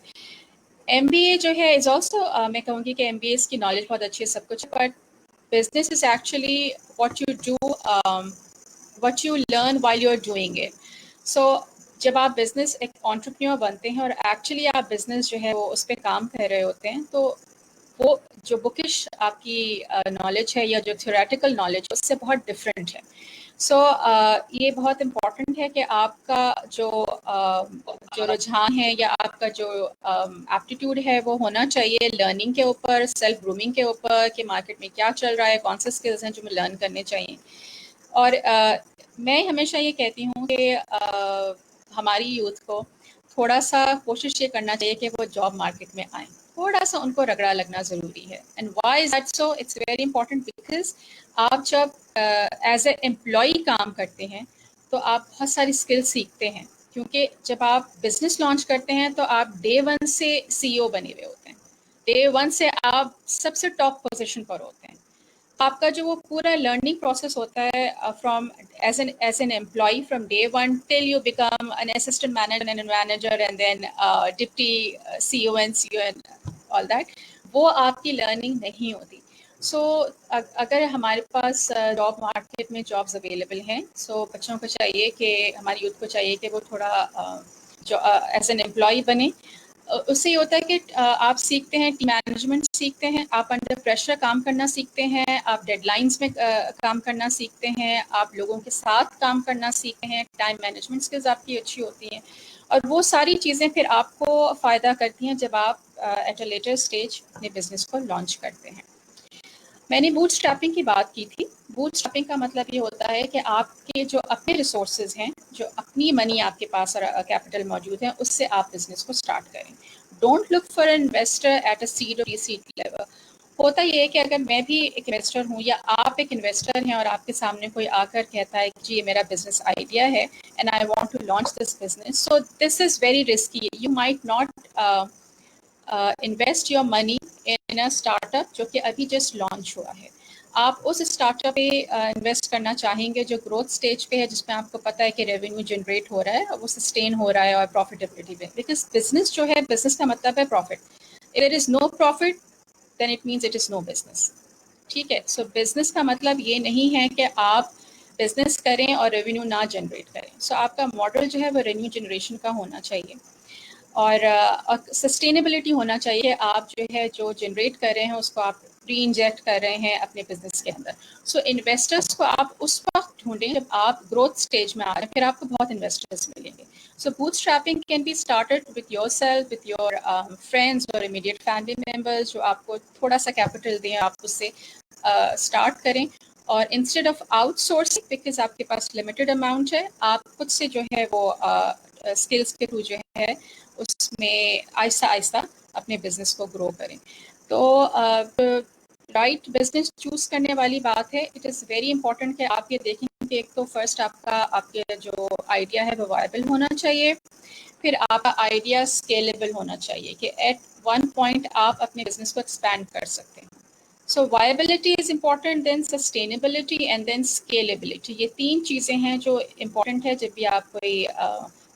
ایم بی اے جو ہے از آلسو، میں کہوں گی کہ ایم بی ایز کی نالج بہت اچھی ہے، سب کچھ، but business is actually what you do, what you learn while you are doing it. So جب آپ بزنس ایک انٹرپرینور بنتے ہیں اور ایکچولی آپ بزنس جو ہے وہ اس پہ کام کر رہے ہوتے ہیں، تو وہ جو بکش آپ کی نالج ہے یا جو تھیوریٹیکل نالج ہے اس سے بہت ڈفرینٹ ہے. سو یہ بہت امپورٹنٹ ہے کہ آپ کا جو رجحان ہے یا آپ کا جو ایپٹیٹیوڈ ہے وہ ہونا چاہیے لرننگ کے اوپر، سیلف گرومنگ کے اوپر، کہ مارکیٹ میں کیا چل رہا ہے، کون سے اسکلز ہیں جو میں لرن کرنے چاہیے. اور میں ہمیشہ یہ کہتی ہوں کہ ہماری یوتھ کو تھوڑا سا کوشش یہ کرنا چاہیے کہ وہ جاب مارکیٹ میں آئیں، تھوڑا سا ان کو رگڑا لگنا ضروری ہے. And why is that so? It's very important because آپ جب ایز اے امپلائی کام کرتے ہیں تو آپ بہت ساری اسکل سیکھتے ہیں، کیونکہ جب آپ بزنس لانچ کرتے ہیں تو آپ ڈے 1 سے سی او بنے ہوئے ہوتے ہیں، ڈے 1 سے آپ سب سے ٹاپ پوزیشن پر ہوتے ہیں. آپ کا جو وہ پورا لرننگ پروسیس ہوتا ہے from as an employee from day 1 till you become an assistant manager and then deputy C O and C O and all that, وہ آپ کی لرننگ نہیں ہوتی. سو اگر ہمارے پاس جاب مارکیٹ میں جابز اویلیبل ہیں، سو بچوں کو چاہیے کہ ہماری یوتھ کو چاہیے کہ وہ تھوڑا ایز این امپلائی بنے. اس سے یہ ہوتا ہے کہ آپ سیکھتے ہیں ٹیم مینجمنٹ، سیکھتے ہیں آپ انڈر پریشر کام کرنا سیکھتے ہیں، آپ ڈیڈ لائنس میں کام کرنا سیکھتے ہیں، آپ لوگوں کے ساتھ کام کرنا سیکھتے ہیں، ٹائم مینجمنٹ اسکلز آپ کی اچھی ہوتی ہیں. اور وہ ساری چیزیں پھر آپ کو فائدہ کرتی ہیں جب آپ ایٹ اے لیٹر اسٹیج اپنے بزنس کو لانچ کرتے ہیں. میں نے بوٹ اسٹریپنگ کی بات کی تھی. بوٹ اسٹریپنگ کا مطلب یہ ہوتا ہے کہ آپ کے جو اپنے ریسورسز ہیں، جو اپنی منی آپ کے پاس اور کیپٹل موجود ہیں، اس سے آپ بزنس کو اسٹارٹ کریں. Don't look for an investor at a seed اور سیڈ لیول. ہوتا یہ ہے کہ اگر میں بھی ایک انویسٹر ہوں یا آپ ایک انویسٹر ہیں اور آپ کے سامنے کوئی آ کر کہتا ہے کہ جی یہ میرا بزنس آئیڈیا ہے and I want to launch this business, so this is very risky. You might not invest your money in a startup جو کہ ابھی جسٹ لانچ ہوا ہے. آپ اس اسٹارٹ اپ پہ انویسٹ کرنا چاہیں گے جو گروتھ اسٹیج پہ ہے، جس میں آپ کو پتہ ہے کہ ریونیو جنریٹ ہو رہا ہے، وہ سسٹین ہو رہا ہے اور پروفیٹیبلٹی پہ. بیکاز بزنس جو ہے، بزنس کا مطلب ہے profit. If there is no profit then it means it is no business. ٹھیک ہے، سو بزنس کا مطلب یہ نہیں ہے کہ آپ بزنس کریں اور ریونیو نہ جنریٹ کریں. سو آپ کا ماڈل جو ہے وہ ریونیو جنریشن کا ہونا چاہیے اور سسٹینیبلٹی ہونا چاہیے. آپ جو ہے جو جنریٹ کر رہے ہیں اس کو آپ ری انجیکٹ کر رہے ہیں اپنے بزنس کے اندر. سو انویسٹرس کو آپ اس وقت ڈھونڈیں جب آپ گروتھ اسٹیج میں آ رہے ہیں، پھر آپ کو بہت انویسٹرس ملیں گے. So bootstrapping can be started with yourself, with your friends اور امیڈیٹ فیملی ممبرس جو آپ کو تھوڑا سا کیپٹل دیں، آپ اس سے اسٹارٹ کریں. اور instead of out sourcing, because آپ کے پاس لمیٹڈ اماؤنٹ ہے، آپ خود سے جو ہے وہ اسکلس کے تھرو جو ہے اس میں آہستہ آہستہ اپنے بزنس کو گرو کریں. تو رائٹ بزنس چوز کرنے والی بات ہے. اٹ از ویری امپورٹنٹ کہ آپ یہ دیکھیں کہ ایک تو فرسٹ آپ کے جو آئیڈیا ہے وہ وائبل ہونا چاہیے، پھر آپ کا آئیڈیا اسکیلیبل ہونا چاہیے کہ ایٹ ون پوائنٹ آپ اپنے بزنس کو ایکسپینڈ کر سکتے ہیں. So viability is important, then sustainability and then scalability. یہ 3 چیزیں ہیں جو امپورٹنٹ ہے جب بھی آپ کوئی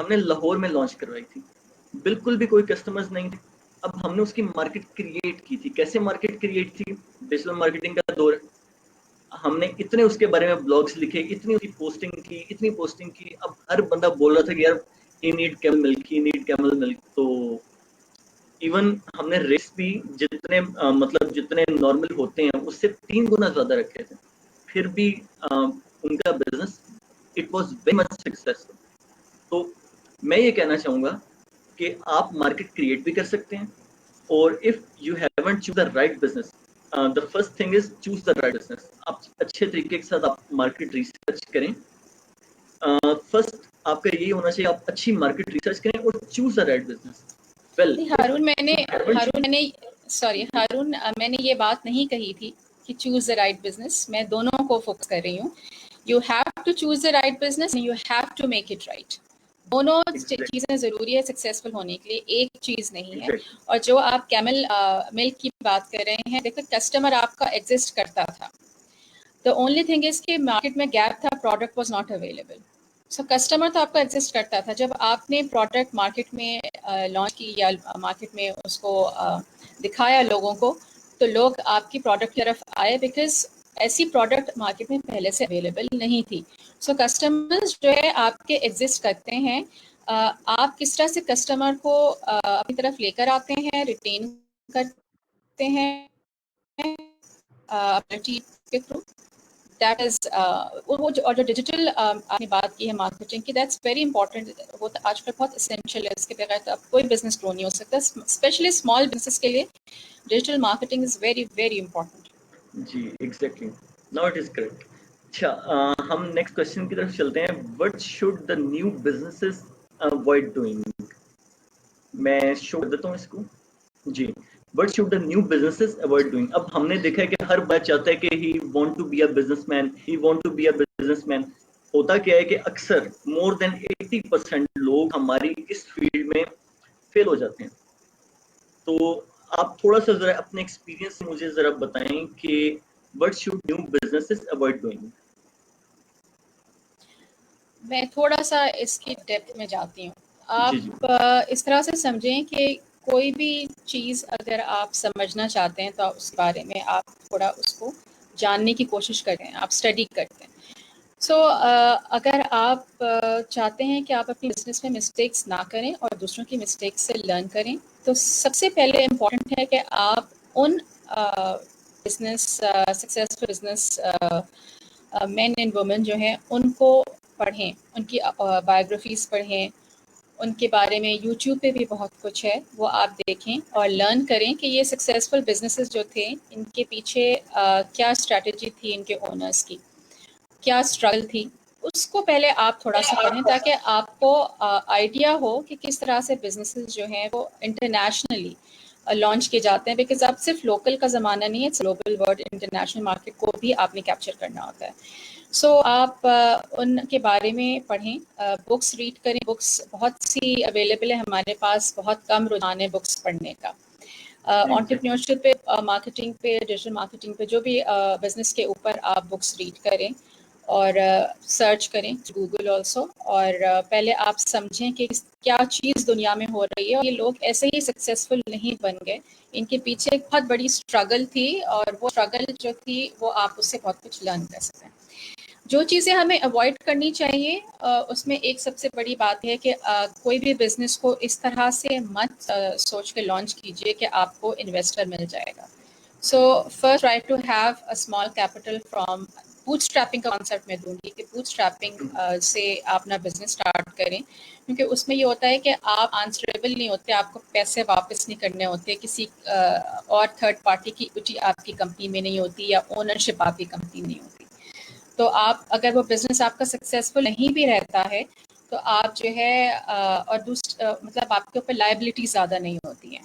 ہم نے لاہور میں لانچ کروائی تھی, بالکل بھی کوئی کسٹمرز نہیں تھے. اب ہم نے اس کی مارکیٹ کریٹ کی تھی. کیسے مارکیٹ کریٹ تھی؟ ڈیجیٹل مارکیٹنگ کا دور ہے. ہم نے اتنے اس کے بارے میں بلاگس لکھے, اتنی اس کی پوسٹنگ کی. اب ہر بندہ بول رہا تھا کہ یار ہی نیڈ کیمل ملک. تو ایون ہم نے ریٹس بھی جتنے مطلب جتنے نارمل ہوتے ہیں اس سے 3 گنا زیادہ رکھے تھے, پھر بھی ان کا business it was very much successful. تو میں یہ کہنا چاہوں گا کہ آپ مارکیٹ کریٹ بھی کر سکتے ہیں, اور if you haven't choose the right business, the first thing is choose the right business. آپ اچھے طریقے کے ساتھ آپ مارکیٹ ریسرچ کریں. فرسٹ آپ کا یہی ہونا چاہیے, آپ اچھی مارکیٹ ریسرچ کریں اور choose the right business. Well Haroon میں نے یہ بات نہیں کہی تھی کہ چوز دا رائٹ بزنس. میں دونوں کو فوکس کر رہی ہوں. You have to choose the right business, you have to make it right. دونوں چیزیں ضروری ہے سکسیزفل ہونے کے لیے, ایک چیز نہیں ہے. اور جو آپ کیمل ملک کی بات کر رہے ہیں, دیکھو کسٹمر آپ کا ایگزسٹ کرتا تھا. دا اونلی تھنگ از کہ مارکیٹ میں گیپ تھا, product was not available. So customer تو آپ کا ایگزسٹ کرتا تھا. جب آپ نے پروڈکٹ مارکیٹ میں لانچ کی یا مارکیٹ میں اس کو دکھایا لوگوں کو, تو لوگ آپ کی پروڈکٹ کی طرف آئے, بیکاز ایسی پروڈکٹ مارکیٹ میں پہلے سے اویلیبل نہیں تھی. سو کسٹمرز جو ہے آپ کے ایگزسٹ کرتے ہیں. آپ کس طرح سے کسٹمر کو اپنی طرف لے کر آتے ہیں, ریٹین کرتے ہیں اپنے ٹیم کے تھرو. دیٹ از اور جو ڈیجیٹل آپ نے بات کی ہے مارکیٹنگ کی, دیٹس ویری امپورٹنٹ. وہ تو آج کل بہت اسینشیل ہے. اس کے بغیر تو اب کوئی بزنس گرو نہیں ہو سکتا. اسپیشلی اسمال بزنس کے لیے digital marketing is very very important. جی exactly, now it is correct. اچھا, ہم نیکسٹ کوشچن کی طرف چلتے ہیں. What should the new businesses avoid doing? میں شو کر دیتا ہوں اس کو. جی, what should the new businesses avoid doing? اب ہم نے دیکھا ہے کہ ہر بچہ چاہتا ہے کہ he want to be a businessman. ہوتا کیا ہے کہ اکثر مور دین 80% لوگ ہماری اس فیلڈ میں فیل ہو جاتے ہیں. تو آپ تھوڑا سا ذرا اپنے ایکسپیرینس سے مجھے ذرا بتائیں کہ what should new businesses avoid doing? میں تھوڑا سا اس کی ڈیپتھ میں جاتی ہوں. جی جی آپ اس طرح سے سمجھیں کہ کوئی بھی چیز اگر آپ سمجھنا چاہتے ہیں تو اس بارے میں آپ تھوڑا اس کو جاننے کی کوشش کریں, آپ اسٹڈی کرتے ہیں. سو اگر آپ چاہتے ہیں کہ آپ اپنی بزنس میں مسٹیکس نہ کریں اور دوسروں کی مسٹیکس سے لرن کریں, تو سب سے پہلے امپورٹنٹ ہے کہ آپ ان business successful business men and women جو ہیں ان کو پڑھیں, ان کی بایوگرافیز پڑھیں. ان کے بارے میں یوٹیوب پہ بھی بہت کچھ ہے, وہ آپ دیکھیں اور لرن کریں کہ یہ سکسیزفل بزنسز جو تھے ان کے پیچھے کیا اسٹریٹجی تھی, ان کے اونرس کی کیا اسٹرگل تھی. اس کو پہلے آپ تھوڑا سا پڑھیں تاکہ آپ کو آئیڈیا ہو کہ کس طرح سے بزنسز جو ہیں وہ انٹرنیشنلی لانچ کیے جاتے ہیں. بیکاز اب صرف لوکل کا زمانہ نہیں ہے, گلوبل ورلڈ انٹرنیشنل مارکیٹ کو بھی آپ نے کیپچر کرنا ہوتا ہے. سو آپ ان کے بارے میں پڑھیں, بکس ریڈ کریں. بکس بہت سی اویلیبل ہے ہمارے پاس, بہت کم رجحان ہے بکس پڑھنے کا. انٹرپرینیورشپ پہ, مارکیٹنگ پہ, ڈیجیٹل مارکیٹنگ پہ, جو بھی بزنس کے اوپر آپ بکس ریڈ کریں اور سرچ کریں گوگل آلسو. اور پہلے آپ سمجھیں کہ کیا چیز دنیا میں ہو رہی ہے. اور یہ لوگ ایسے ہی سکسیزفل نہیں بن گئے, ان کے پیچھے ایک بہت بڑی اسٹرگل تھی, اور وہ اسٹرگل جو تھی وہ آپ اس سے بہت کچھ لرن کر سکتے ہیں. جو چیزیں ہمیں اوائڈ کرنی چاہیے اس میں ایک سب سے بڑی بات ہے کہ کوئی بھی بزنس کو اس طرح سے مت سوچ کے لانچ کیجیے کہ آپ کو انویسٹر مل جائے گا. So first try to have a small capital from bootstrapping کا کانسیپٹ میں دوں گی کہ بوٹ اسٹریپنگ سے آپ اپنا بزنس اسٹارٹ کریں, کیونکہ اس میں یہ ہوتا ہے کہ آپ آنسریبل نہیں ہوتے, آپ کو پیسے واپس نہیں کرنے ہوتے کسی اور تھرڈ پارٹی کی اکوٹی آپ کی کمپنی میں نہیں ہوتی یا اونرشپ آپ کی کمپنی نہیں ہوتی. تو آپ اگر وہ بزنس آپ کا سکسیزفل نہیں بھی رہتا ہے تو آپ جو ہے اور مطلب آپ کے اوپر لائبلٹی زیادہ نہیں ہوتی ہیں.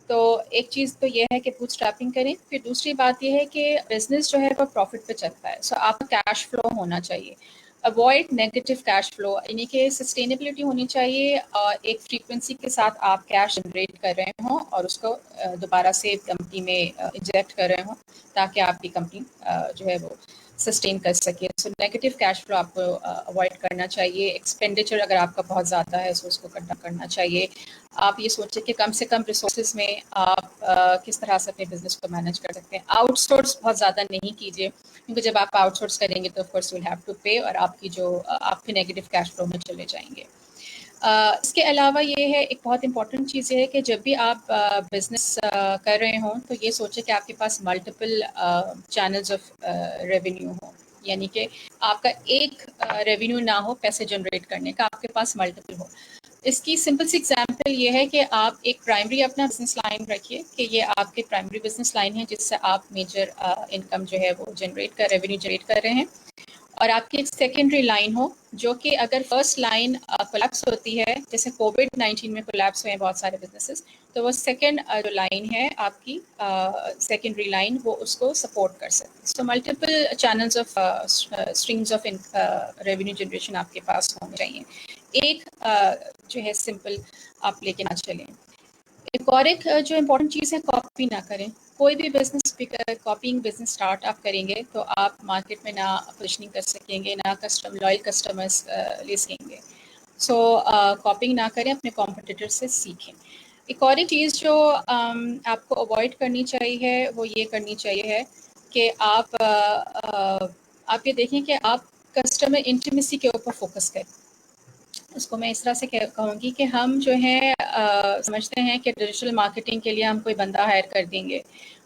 تو ایک چیز تو یہ ہے کہ بوٹ اسٹریپنگ کریں. پھر دوسری بات یہ ہے کہ بزنس جو ہے وہ پروفٹ پہ چلتا ہے. سو آپ کا کیش فلو ہونا چاہیے. اوائڈ نیگیٹو کیش فلو, یعنی کہ سسٹینیبلٹی ہونی چاہیے, ایک فریکوینسی کے ساتھ آپ کیش جنریٹ کر رہے ہوں اور اس کو دوبارہ سے کمپنی میں انجیکٹ کر رہے ہوں تاکہ آپ کی کمپنی جو ہے وہ سسٹین کر سکے. سو نیگیٹو کیش فلو آپ کو اوائڈ کرنا چاہیے. ایکسپینڈیچر اگر آپ کا بہت زیادہ ہے سو اس کو کرنا چاہیے. آپ یہ سوچیں کہ کم سے کم ریسورسز میں آپ کس طرح سے اپنے بزنس کو مینیج کر سکتے ہیں. آؤٹ سورس بہت زیادہ نہیں کیجیے, کیونکہ جب آپ آؤٹ سورس کریں گے تو of course will have to pay, اور آپ کی جو آپ کے نیگیٹو کیش فلو میں چلے جائیں گے. اس کے علاوہ یہ ہے ایک بہت امپورٹنٹ چیز یہ ہے کہ جب بھی آپ بزنس کر رہے ہوں تو یہ سوچیں کہ آپ کے پاس ملٹیپل چینلز آف ریونیو ہوں. یعنی کہ آپ کا ایک ریونیو نہ ہو پیسے جنریٹ کرنے کا, آپ کے پاس ملٹیپل ہو. اس کی سمپل سی ایگزامپل یہ ہے کہ آپ ایک پرائمری اپنا بزنس لائن رکھیے کہ یہ آپ کے پرائمری بزنس لائن ہے جس سے آپ میجر انکم جو ہے وہ ریونیو جنریٹ کر رہے ہیں. اور آپ کی ایک سیکنڈری لائن ہو جو کہ اگر فرسٹ لائن کولیپس ہوتی ہے, جیسے کووڈ-19 میں کولیپس ہوئے ہیں بہت سارے بزنسز, تو وہ سیکنڈ جو لائن ہے آپ کی سیکنڈری لائن, وہ اس کو سپورٹ کر سکتی ہے. So multiple channels of streams of revenue generation آپ کے پاس ہونے چاہیے. ایک جو ہے سمپل آپ لے کے نہ چلیں. ایک جو امپورٹنٹ چیز ہے, کاپی نہ کریں. کوئی بھی بزنس کاپینگ بزنس اسٹارٹ آپ کریں گے تو آپ مارکیٹ میں نہ پوزیشننگ کر سکیں گے, نہ لائل کسٹمرس لے سکیں گے. سو کاپینگ نہ کریں, اپنے کمپٹیٹر سے سیکھیں. ایک اور چیز جو آپ کو اوائڈ کرنی چاہیے وہ یہ کرنی چاہیے ہے کہ آپ یہ دیکھیں کہ آپ کسٹمر انٹیمیسی کے اوپر فوکس کریں. اس کو میں اس طرح سے کہوں گی کہ ہم جو ہے سمجھتے ہیں کہ ڈیجیٹل مارکیٹنگ کے لیے ہم کوئی بندہ ہائر کر دیں گے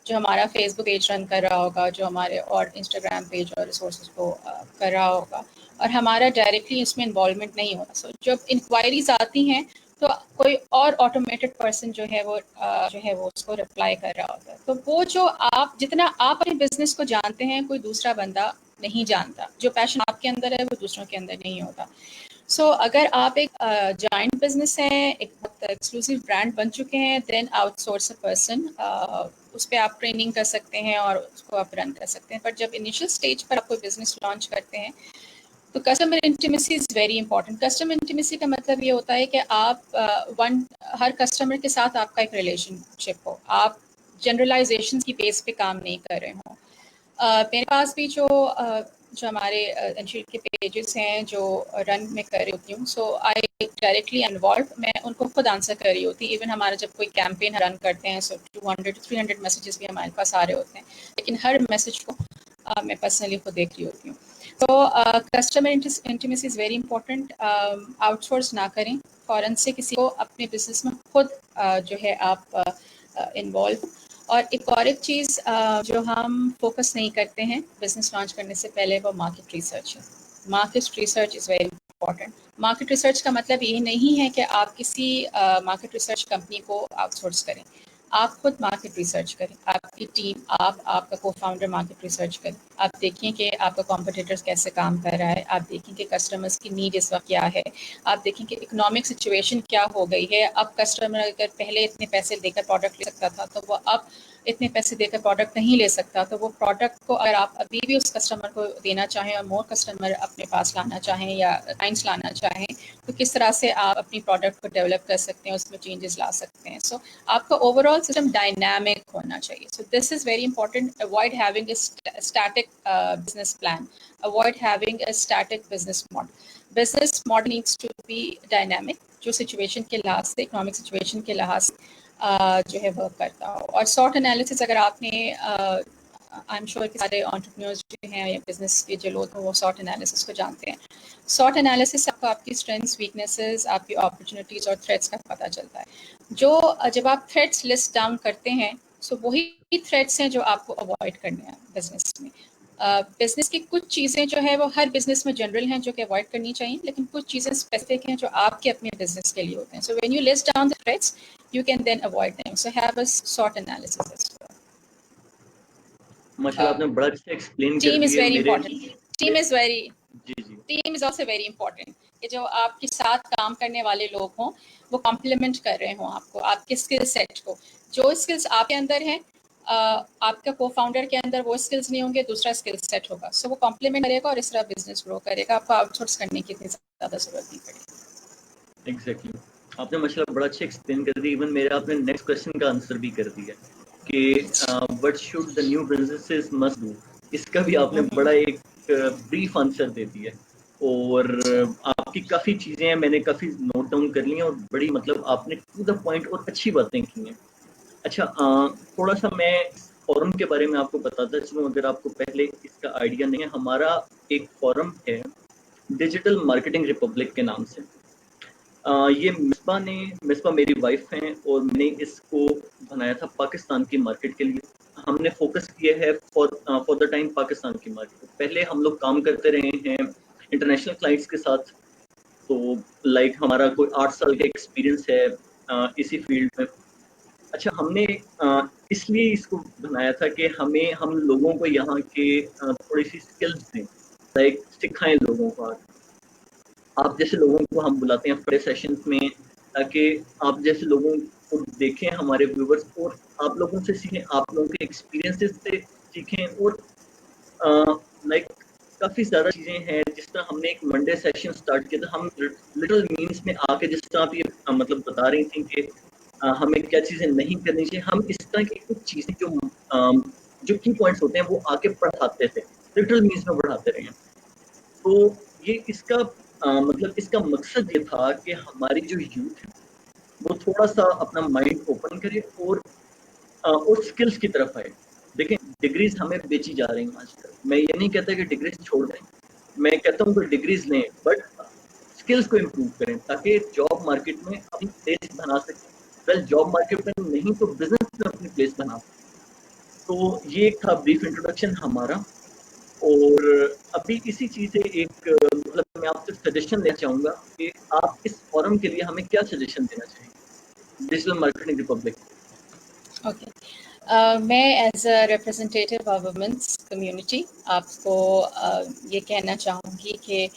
جو ہمارا فیس بک پیج رن کر رہا ہوگا, جو ہمارے اور انسٹاگرام پیج اور ریسورسز کو کر رہا ہوگا, اور ہمارا ڈائریکٹلی اس میں انوالومنٹ نہیں ہوگا. سو جب انکوائریز آتی ہیں تو کوئی اور آٹومیٹڈ پرسن جو ہے وہ اس کو رپلائی کر رہا ہوتا ہے. تو وہ جو آپ جتنا آپ اپنے بزنس کو جانتے ہیں کوئی دوسرا بندہ نہیں جانتا. جو پیشن آپ کے اندر ہے وہ دوسروں کے اندر نہیں ہوتا. سو اگر آپ ایک جائنٹ بزنس ہیں, ایک بہت ایکسکلوسیو برانڈ بن چکے ہیں, then outsource a person, اس پہ آپ ٹریننگ کر سکتے ہیں اور اس کو آپ رن کر سکتے ہیں. پر جب انیشیل اسٹیج پر آپ کوئی بزنس لانچ کرتے ہیں تو customer intimacy is very important. Customer intimacy کا مطلب یہ ہوتا ہے کہ آپ ہر کسٹمر کے ساتھ آپ کا ایک ریلیشن شپ ہو, آپ جنرلائزیشن کی بیس پہ کام نہیں کر رہے ہوں. میرے پاس بھی جو ہمارے انشیٹ کے پیجز ہیں جو رن میں کر رہی ہوتی ہوں, سو آئی ڈائریکٹلی انوالو, میں ان کو خود آنسر کر رہی ہوتی. ایون ہمارا جب کوئی کیمپین رن کرتے ہیں سو 200-300 میسیجز بھی ہمارے پاس آ رہے ہوتے ہیں, لیکن ہر میسیج کو میں پرسنلی خود دیکھ رہی ہوتی ہوں. تو customer intimacy is very important. Out source نہ کریں, فوراً سے کسی کو اپنے بزنس میں خود جو ہے آپ انوالو. اور ایک چیز جو ہم فوکس نہیں کرتے ہیں بزنس لانچ کرنے سے پہلے, وہ مارکیٹ ریسرچ ہے. Market research is very important. Market research کا مطلب یہ نہیں ہے کہ آپ کسی مارکیٹ ریسرچ کمپنی کو آؤٹ سورس کریں. آپ خود مارکیٹ ریسرچ کریں, آپ کی ٹیم, آپ کا کو فاؤنڈر مارکیٹ ریسرچ کریں. آپ دیکھیں کہ آپ کا کمپٹیٹرز کیسے کام کر رہا ہے, آپ دیکھیں کہ کسٹمرز کی نیڈ اس وقت کیا ہے, آپ دیکھیں کہ اکنامک سچویشن کیا ہو گئی ہے. اب کسٹمر اگر پہلے اتنے پیسے دے کر پروڈکٹ لے سکتا تھا تو وہ اب اتنے پیسے دے کر پروڈکٹ نہیں لے سکتا. تو وہ پروڈکٹ کو اگر آپ ابھی بھی اس کسٹمر کو دینا چاہیں اور مور کسٹمر اپنے پاس لانا چاہیں یا کلائنٹس لانا چاہیں, تو کس طرح سے آپ اپنی پروڈکٹ کو ڈیولپ کر سکتے ہیں, اس میں چینجز لا سکتے ہیں. سو آپ کا اوور آل سسٹم ڈائنامک ہونا چاہیے. So this is very important. Avoid having a static business plan, avoid having a static business model. Business model needs to be dynamic, جو سچویشن کے لحاظ سے, اکنامک سچویشن کے لحاظ سے جو ہے ورک کرتا ہو. اور سارٹ انالیسس اگر آپ نے آئی ایم شیور کہ سارے انٹرپرینورز جو ہیں یا بزنس کے جو لوگ ہیں وہ سارٹ انالیسس کو جانتے ہیں. سارٹ انالیسس آپ کو آپ کی اسٹرینگس, ویکنیسز, آپ کی اپرچونیٹیز اور تھریٹس کا پتہ چلتا ہے. جب آپ تھریٹس لسٹ ڈاؤن کرتے ہیں سو وہی تھریٹس ہیں جو آپ کو اوائڈ کرنے ہیں بزنس میں. بزنس کی کچھ چیزیں جو ہے وہ ہر بزنس میں جنرل ہیں جو کہ اوائڈ کرنی چاہیے, لیکن کچھ چیزیں اسپیسیفک ہیں جو آپ کے اپنے بزنس کے لیے ہوتے ہیں. So when you list down the threats you can then avoid them. So have a SWOT analysis. ماشاءاللہ آپ نے بڑا اچھا ایکسپلین کر ٹیم از دیا ویری میرے. Important. Team is also very important کہ جو آپ کے ساتھ کام کرنے والے لوگ ہوں وہ کمپلیمنٹ کر رہے ہوں آپ کو, آپ کے اسکل سیٹ کو. جو اسکلس آپ کے اندر ہیں آپ کا کو فاؤنڈر کے اندر وہ اسکلس نہیں ہوں گے, دوسرا اسکل سیٹ ہوگا. سو وہ کمپلیمنٹ کرے گا اور اس طرح بزنس گرو کرے گا. آپ کو آؤٹ سورس کرنے کی اتنی زیادہ ضرورت نہیں پڑے گی. ایگزیکٹلی آپ نے ماشاءاللہ بڑا اچھا ایکسپلین کر دیا. ایون میرا آپ نے نیکسٹ کویشچن کا آنسر بھی کر دیا کہ what should the new businesses must do. اس کا بھی آپ نے بڑا ایک بریف آنسر دے دیا ہے، اور آپ کی کافی چیزیں ہیں میں نے کافی نوٹ ڈاؤن کر لی ہیں، اور بڑی مطلب آپ نے ٹو دا پوائنٹ اور اچھی باتیں کی ہیں. اچھا تھوڑا سا میں فورم کے بارے میں آپ کو بتاتا چلوں، اگر آپ کو پہلے اس کا آئیڈیا نہیں ہے. ہمارا ایک فورم ہے ڈیجیٹل مارکیٹنگ ریپبلک کے نام سے. یہ مصباح میری وائف ہیں، اور میں نے اس کو بنایا تھا پاکستان کی مارکیٹ کے لیے. ہم نے فوکس کیا ہے فار دا ٹائم پاکستان کی مارکیٹ. پہلے ہم لوگ کام کرتے رہے ہیں انٹرنیشنل کلائنٹس کے ساتھ، تو لائک ہمارا کوئی 8 سال کا ایکسپیرینس ہے اسی فیلڈ میں. اچھا ہم نے اس لیے اس کو بنایا تھا کہ ہم لوگوں کو یہاں کے تھوڑی سی اسکلز دیں، لائک سکھائیں لوگوں کو. آپ جیسے لوگوں کو ہم بلاتے ہیں بڑے سیشنز میں، تاکہ آپ جیسے لوگوں کو دیکھیں ہمارے ویورز، اور آپ لوگوں سے سیکھیں، آپ لوگوں کے ایکسپیرینسز سے سیکھیں. اور لائک کافی زیادہ چیزیں ہیں. جس طرح ہم نے ایک منڈے سیشن سٹارٹ کیا تھا، ہم لٹل مینس میں آ کے، جس طرح آپ یہ مطلب بتا رہی تھیں کہ ہمیں کیا چیزیں نہیں کرنی چاہیے، ہم اس طرح کی کچھ چیزیں جو کی پوائنٹس ہوتے ہیں وہ آ کے پڑھاتے تھے، لٹل مینس میں پڑھاتے رہے ہیں. تو یہ اس کا مطلب اس کا مقصد یہ تھا کہ ہماری جو یوتھ ہے وہ تھوڑا سا اپنا مائنڈ اوپن کرے اور سکلز کی طرف آئے. دیکھیں ڈگریز ہمیں بیچی جا رہی ہیں آج کل. میں یہ نہیں کہتا کہ ڈگریز چھوڑ دیں، میں کہتا ہوں کہ ڈگریز لیں، بٹ سکلز کو امپروو کریں تاکہ جاب مارکیٹ میں اپنی پلیس بنا سکیں. ویل جاب مارکیٹ میں نہیں تو بزنس میں اپنی پلیس بنا سکیں. تو یہ ایک تھا بریف انٹروڈکشن ہمارا. اور ابھی اسی چیز سے ایک مطلب میں آپ سے سجیشن لینا چاہوں گا کہ آپ اس فورم کے لیے ہمیں کیا سجیشن دینا چاہیں گے ڈیجیٹل مارکیٹنگ ریپبلک. اوکے میں as a representative of women's community آپ کو یہ کہنا چاہوں گی کہ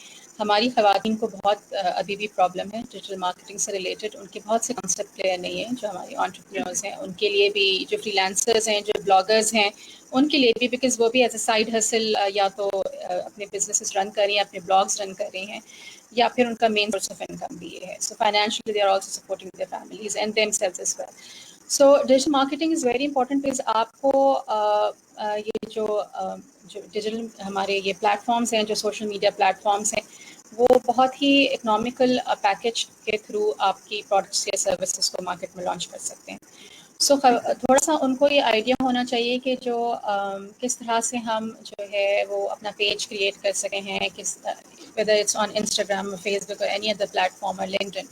ہماری خواتین کو بہت ابھی بھی پرابلم ہے ڈیجیٹل مارکیٹنگ سے ریلیٹڈ. ان کے بہت سے کانسیپٹ کلیئر نہیں ہیں. جو ہماری انٹرپرینورز ہیں ان کے لیے بھی، جو فری لانسرز ہیں، جو بلاگرز ہیں، ان کے لیے بھی، بیکاز وہ بھی ایز اے سائڈ ہسل یا تو اپنے بزنسز رن کر رہی ہیں، اپنے بلاگس رن کر رہی ہیں، یا پھر ان کا مین سورس آف انکم بھی یہ ہے. So financially they are also supporting their families and themselves as well. So digital marketing is very important because آپ کو یہ جو ڈیجیٹل ہمارے یہ پلیٹ فارمس ہیں، جو سوشل میڈیا پلیٹ فارمس ہیں، وہ بہت ہی اکنامیکل پیکیج کے تھرو آپ کی پروڈکٹس یا سروسز کو مارکیٹ میں لانچ کر سکتے ہیں. سو تھوڑا سا ان کو یہ آئیڈیا ہونا چاہیے کہ جو کس طرح سے ہم جو ہے وہ اپنا پیج کریٹ کر سکے ہیں، whether it's on Instagram or Facebook or any other platform or LinkedIn.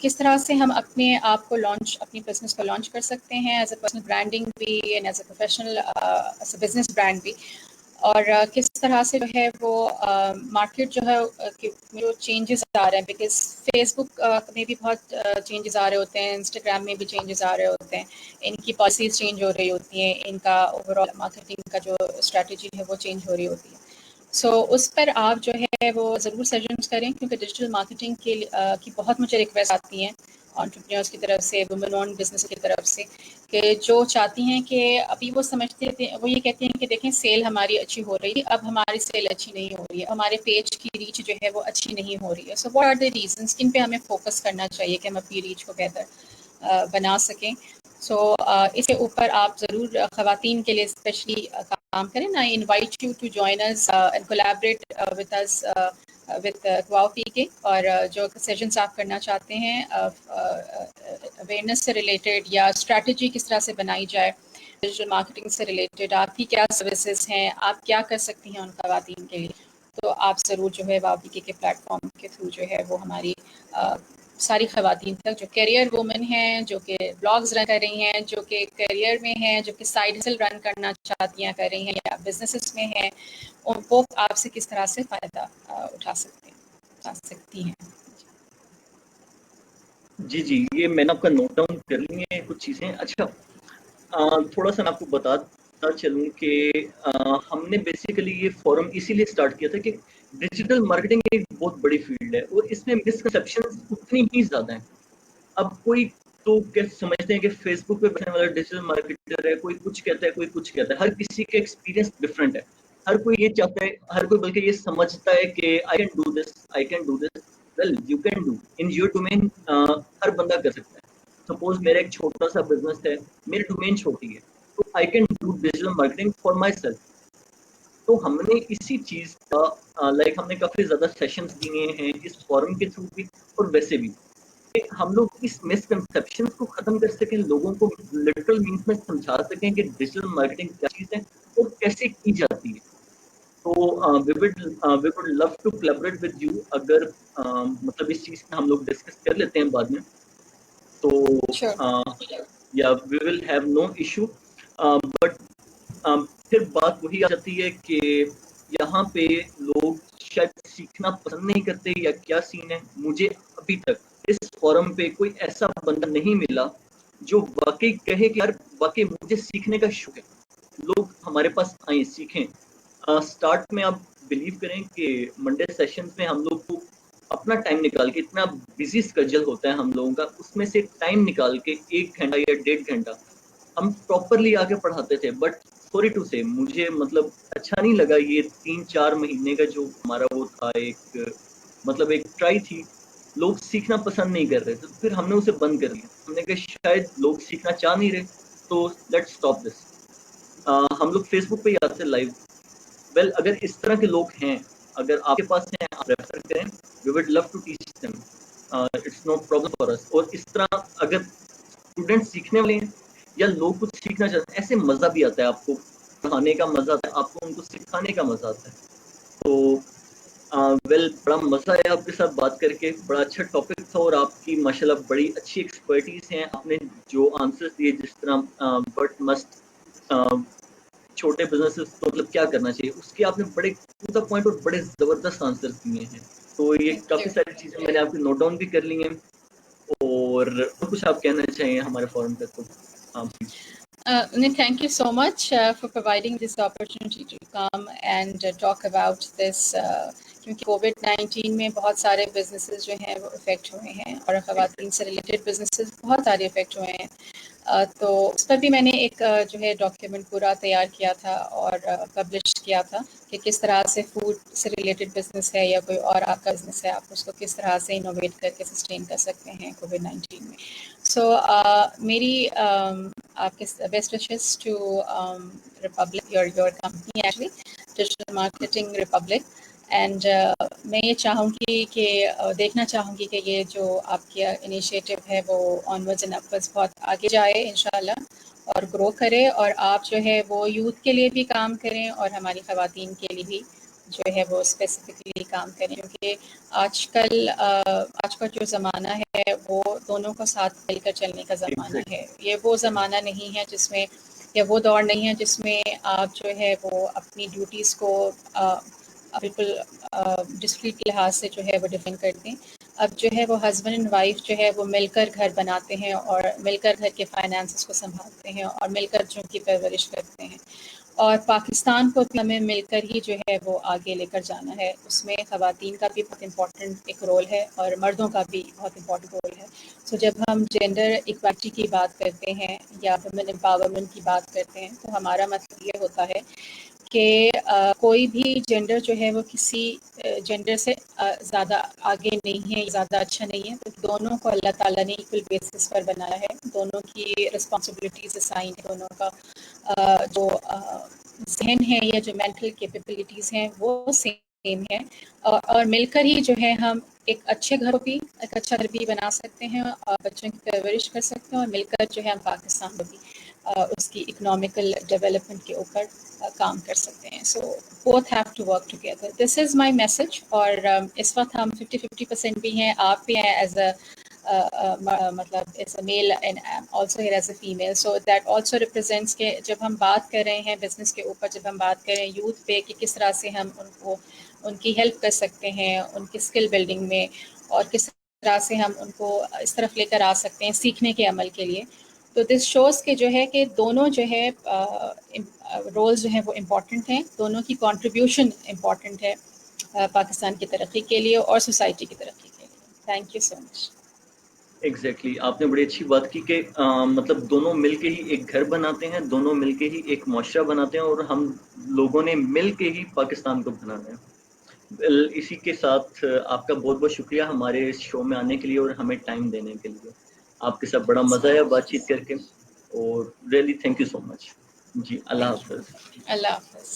کس طرح سے ہم اپنے آپ کو اپنی بزنس کو لانچ کر سکتے ہیں ایز اے پرسنل برانڈنگ بھی and as a professional as a business brand بھی. اور کس طرح سے جو ہے وہ مارکیٹ جو ہے جو چینجز آ رہے ہیں، بیکاز فیس بک میں بھی بہت چینجز آ رہے ہوتے ہیں، انسٹاگرام میں بھی چینجز آ رہے ہوتے ہیں. ان کی پالیسیز چینج ہو رہی ہوتی ہیں، ان کا اوور آل مارکیٹنگ کا جو اسٹریٹجی ہے وہ چینج ہو رہی ہوتی ہے. سو اس پر آپ جو ہے وہ ضرور سجیشن کریں، کیونکہ ڈیجیٹل مارکیٹنگ کی بہت مجھے ریکویسٹ آتی ہیں انٹرپرینورس کی طرف سے، وومن اون بزنس کی طرف سے، کہ جو چاہتی ہیں کہ ابھی وہ سمجھتے تھے، وہ یہ کہتے ہیں کہ دیکھیں سیل ہماری اچھی ہو رہی ہے، اب ہماری سیل اچھی نہیں ہو رہی ہے، ہمارے پیج کی ریچ جو ہے وہ اچھی نہیں ہو رہی ہے. So what are the reasons, کن پہ ہمیں فوکس کرنا چاہیے کہ ہم اپنی ریچ کو بہتر بنا سکیں. سو اس کے اوپر آپ ضرور خواتین کے لیے اسپیشلی کام کریں. I invite you to join us and collaborate with us with wow P K. اور جو سیشنس آپ کرنا چاہتے ہیں اویئرنیس سے ریلیٹڈ یا اسٹریٹجی کس طرح سے بنائی جائے ڈیجیٹل مارکیٹنگ سے ریلیٹڈ، آپ کی کیا سروسز ہیں، آپ کیا کر سکتی ہیں ان خواتین کے لیے، تو آپ ضرور جو ہے واو پی کے پلیٹ فارم کے تھرو جو ہے وہ ہماری ساری خواتین تک جو کیریئر وومن ہیں، جو کہ بلاگز رن کر رہی ہیں، جو کہ کیریئر میں ہیں، جو کہ سائڈ ہسل رن کرنا چاہتی ہیں، کر رہی ہیں، یا بزنسز میں ہیں، وہ آپ سے کس طرح سے فائدہ اٹھا سکتی ہیں. جی یہ میں نے آپ کا نوٹ ڈاؤن کر لی ہیں کچھ چیزیں. اچھا تھوڑا سا میں آپ کو بتاتا چلوں کہ ہم نے بیسیکلی یہ فورم اسی لیے اسٹارٹ کیا تھا کہ ڈیجیٹل مارکیٹنگ ایک بہت بڑی فیلڈ ہے اور اس میں مسکنسیپشن اتنی ہی زیادہ ہیں. اب کوئی تو سمجھتے ہیں کہ فیس بک پہ بننے والا ڈیجیٹل مارکیٹر ہے، کوئی کچھ کہتا ہے، کوئی کچھ کہتا ہے. ہر کسی کا ایکسپیرینس ڈفرینٹ ہے. ہر کوئی یہ چاہتا ہے، ہر کوئی بلکہ یہ سمجھتا ہے کہ I can do this, I can do this. Well you can do in your domain. ہر بندہ کر سکتا ہے. سپوز میرا ایک چھوٹا سا بزنس ہے، میری ڈومین چھوٹی ہے، تو آئی can do digital marketing for my self. تو ہم نے اسی چیز کا لائک ہم نے کافی زیادہ سیشنز دیے ہیں اس فورم کے تھرو بھی اور ویسے بھی، کہ ہم لوگ اس مسکنسیپشن کو ختم کر سکیں، لوگوں کو لٹرل مینس میں سمجھا سکیں کہ ڈیجیٹل مارکیٹنگ کیا چیز ہے اور کیسے کی جاتی ہے. تو we would love to collaborate with you. اگر مطلب اس چیز میں ہم لوگ ڈسکس کر لیتے ہیں بعد میں، تو Sure. یا we will have no issue. But پھر بات وہی آ جاتی ہے کہ یہاں پہ لوگ شاید سیکھنا پسند نہیں کرتے یا کیا سین ہے. مجھے ابھی تک اس فورم پہ کوئی ایسا بندہ نہیں ملا جو واقعی کہے کہ یار واقعی مجھے سیکھنے کا شوق ہے. لوگ ہمارے پاس آئیں سیکھیں. اسٹارٹ میں آپ بلیو کریں کہ منڈے سیشنز میں ہم لوگ کو اپنا ٹائم نکال کے، اتنا بزی اسکیڈول ہوتا ہے ہم لوگوں کا، اس میں سے ٹائم نکال کے 1 گھنٹہ یا 1.5 گھنٹہ ہم پراپرلی آگے پڑھاتے تھے. بٹ سوری ٹو سے مجھے مطلب اچھا نہیں لگا یہ 3-4 مہینے کا جو ہمارا وہ تھا، ایک مطلب ایک ٹرائی تھی. لوگ سیکھنا پسند نہیں کر رہے تھے، پھر ہم نے اسے بند کر دیا. ہم نے کہا شاید لوگ سیکھنا چاہ نہیں رہے، تو لیٹ اسٹاپ دس. ہم لوگ فیس بک پہ ہی آتے لائیو. ویل اگر اس طرح کے لوگ ہیں، اگر آپ کے پاس ہیں، آپ ریفر کریں. We would love to teach them. It's no problem for us. اور اس طرح اگر اسٹوڈنٹ سیکھنے والے ہیں یا لوگ کچھ سیکھنا چاہتے ہیں، ایسے مزہ بھی آتا ہے. آپ کو پڑھانے کا مزہ آتا ہے، آپ کو ان کو سکھانے کا مزہ آتا ہے. تو ویل بڑا مزہ آیا آپ کے ساتھ بات کر کے. بڑا اچھا ٹاپک تھا اور آپ کی ماشاء اللہ بڑی اچھی ایکسپرٹیز ہیں. آپ نے جو آنسرز دیے، جس طرح بٹ مسٹ چھوٹے بزنس کو مطلب کیا کرنا چاہیے، اس کے آپ نے بڑے ٹو دا پوائنٹ اور بڑے زبردست آنسر دیے ہیں. تو یہ Thank کافی you. ساری چیزیں میں نے آپ کی نوٹ ڈاؤن بھی کر لی ہیں. اور کچھ آپ کہنا چاہیے ہمارے فورم پہ تو please. Thank you so much for providing this opportunity to come and talk about this. کیونکہ کووڈ-19 میں بہت سارے بزنسز جو ہیں وہ افیکٹ ہوئے ہیں، اور خواتین سے ریلیٹڈ بزنسز بہت سارے افیکٹ ہوئے ہیں. تو اس پر بھی میں نے ایک جو ہے ڈاکیومنٹ پورا تیار کیا تھا اور پبلش کیا تھا کہ کس طرح سے فوڈ سے ریلیٹڈ بزنس ہے یا کوئی اور آپ کا بزنس ہے، آپ اس کو کس طرح سے انوویٹ کر کے سسٹین کر سکتے ہیں کووڈ-19 میں. سو میری آپ کے best wishes to republic, your company actually digital marketing republic. And میں یہ چاہوں گی کہ دیکھنا چاہوں گی کہ یہ جو آپ کی انیشیٹو ہے وہ آن ورڈز اینڈ اپ ورڈز بہت آگے جائے انشاءاللہ اور گرو کرے، اور آپ جو ہے وہ یوتھ کے لیے بھی کام کریں اور ہماری خواتین کے لیے بھی جو ہے وہ اسپیسیفکلی کام کریں. کیونکہ آج کا جو زمانہ ہے وہ دونوں کو ساتھ مل کر چلنے کا زمانہ ہے. یہ وہ زمانہ نہیں ہے جس میں، یا وہ دور نہیں ہے جس میں آپ جو ہے وہ اپنی ڈیوٹیز کو بالکل ڈسکریٹ لحاظ سے جو ہے وہ ڈیفائن کرتے ہیں. اب جو ہے وہ ہسبینڈ اینڈ وائف جو ہے وہ مل کر گھر بناتے ہیں اور مل کر گھر کے فائنانسز کو سنبھالتے ہیں اور مل کر جو کی پرورش کرتے ہیں. اور پاکستان کو بھی ہمیں مل کر ہی جو ہے وہ آگے لے کر جانا ہے. اس میں خواتین کا بھی بہت امپورٹنٹ ایک رول ہے اور مردوں کا بھی بہت امپورٹنٹ رول ہے. سو جب ہم جینڈر ایکوالٹی کی بات کرتے ہیں یا ویمن امپاورمنٹ کی بات کرتے ہیں تو ہمارا مطلب یہ ہوتا ہے کہ کوئی بھی جینڈر جو ہے وہ کسی جینڈر سے زیادہ آگے نہیں ہے، زیادہ اچھا نہیں ہے. تو دونوں کو اللہ تعالیٰ نے ایکول بیسس پر بنایا ہے. دونوں کی رسپانسبلٹیز اسائن ہے، دونوں کا جو ذہن ہے یا جو مینٹل کیپیبلٹیز ہیں وہ سیم ہے. اور مل کر ہی جو ہے ہم ایک اچھے گھر بھی، ایک اچھا گھر بھی بنا سکتے ہیں اور بچوں کی پرورش کر سکتے ہیں، اور مل کر جو ہے ہم پاکستان کو بھی اس کی اکنامیکل ڈیولپمنٹ کے اوپر کام کر سکتے ہیں. So both have to work together. This is my message. اور اس وقت ہم 50% بھی ہیں، آپ بھی ہیں ایز اے مطلب as a male and also as a female. So that also represents کہ جب ہم بات کر رہے ہیں بزنس کے اوپر، جب ہم بات کر رہے ہیں یوتھ پہ کہ کس طرح سے ہم ان کی ہیلپ کر سکتے ہیں ان کی اسکل بلڈنگ میں، اور کس طرح سے ہم ان کو اس طرف لے کر آ سکتے ہیں سیکھنے کے عمل کے لیے. تو دس شوز کے جو ہے کہ دونوں جو ہے رولز جو ہیں وہ امپورٹنٹ ہیں، دونوں کی کنٹریبیوشن امپورٹنٹ ہے پاکستان کی ترقی کے لیے اور سوسائٹی کی ترقی کے لیے. Thank you so much. Exactly آپ نے بڑی اچھی بات کی کہ مطلب دونوں مل کے ہی ایک گھر بناتے ہیں، دونوں مل کے ہی ایک معاشرہ بناتے ہیں، اور ہم لوگوں نے مل کے ہی پاکستان کو بنانا ہے. اسی کے ساتھ آپ کا بہت بہت شکریہ ہمارے اس شو میں آنے کے لیے اور ہمیں ٹائم دینے کے لیے. آپ کے ساتھ بڑا مزہ آیا بات چیت کر کے، اور ریئلی تھینک یو سو مچ. جی اللہ حافظ. اللہ حافظ.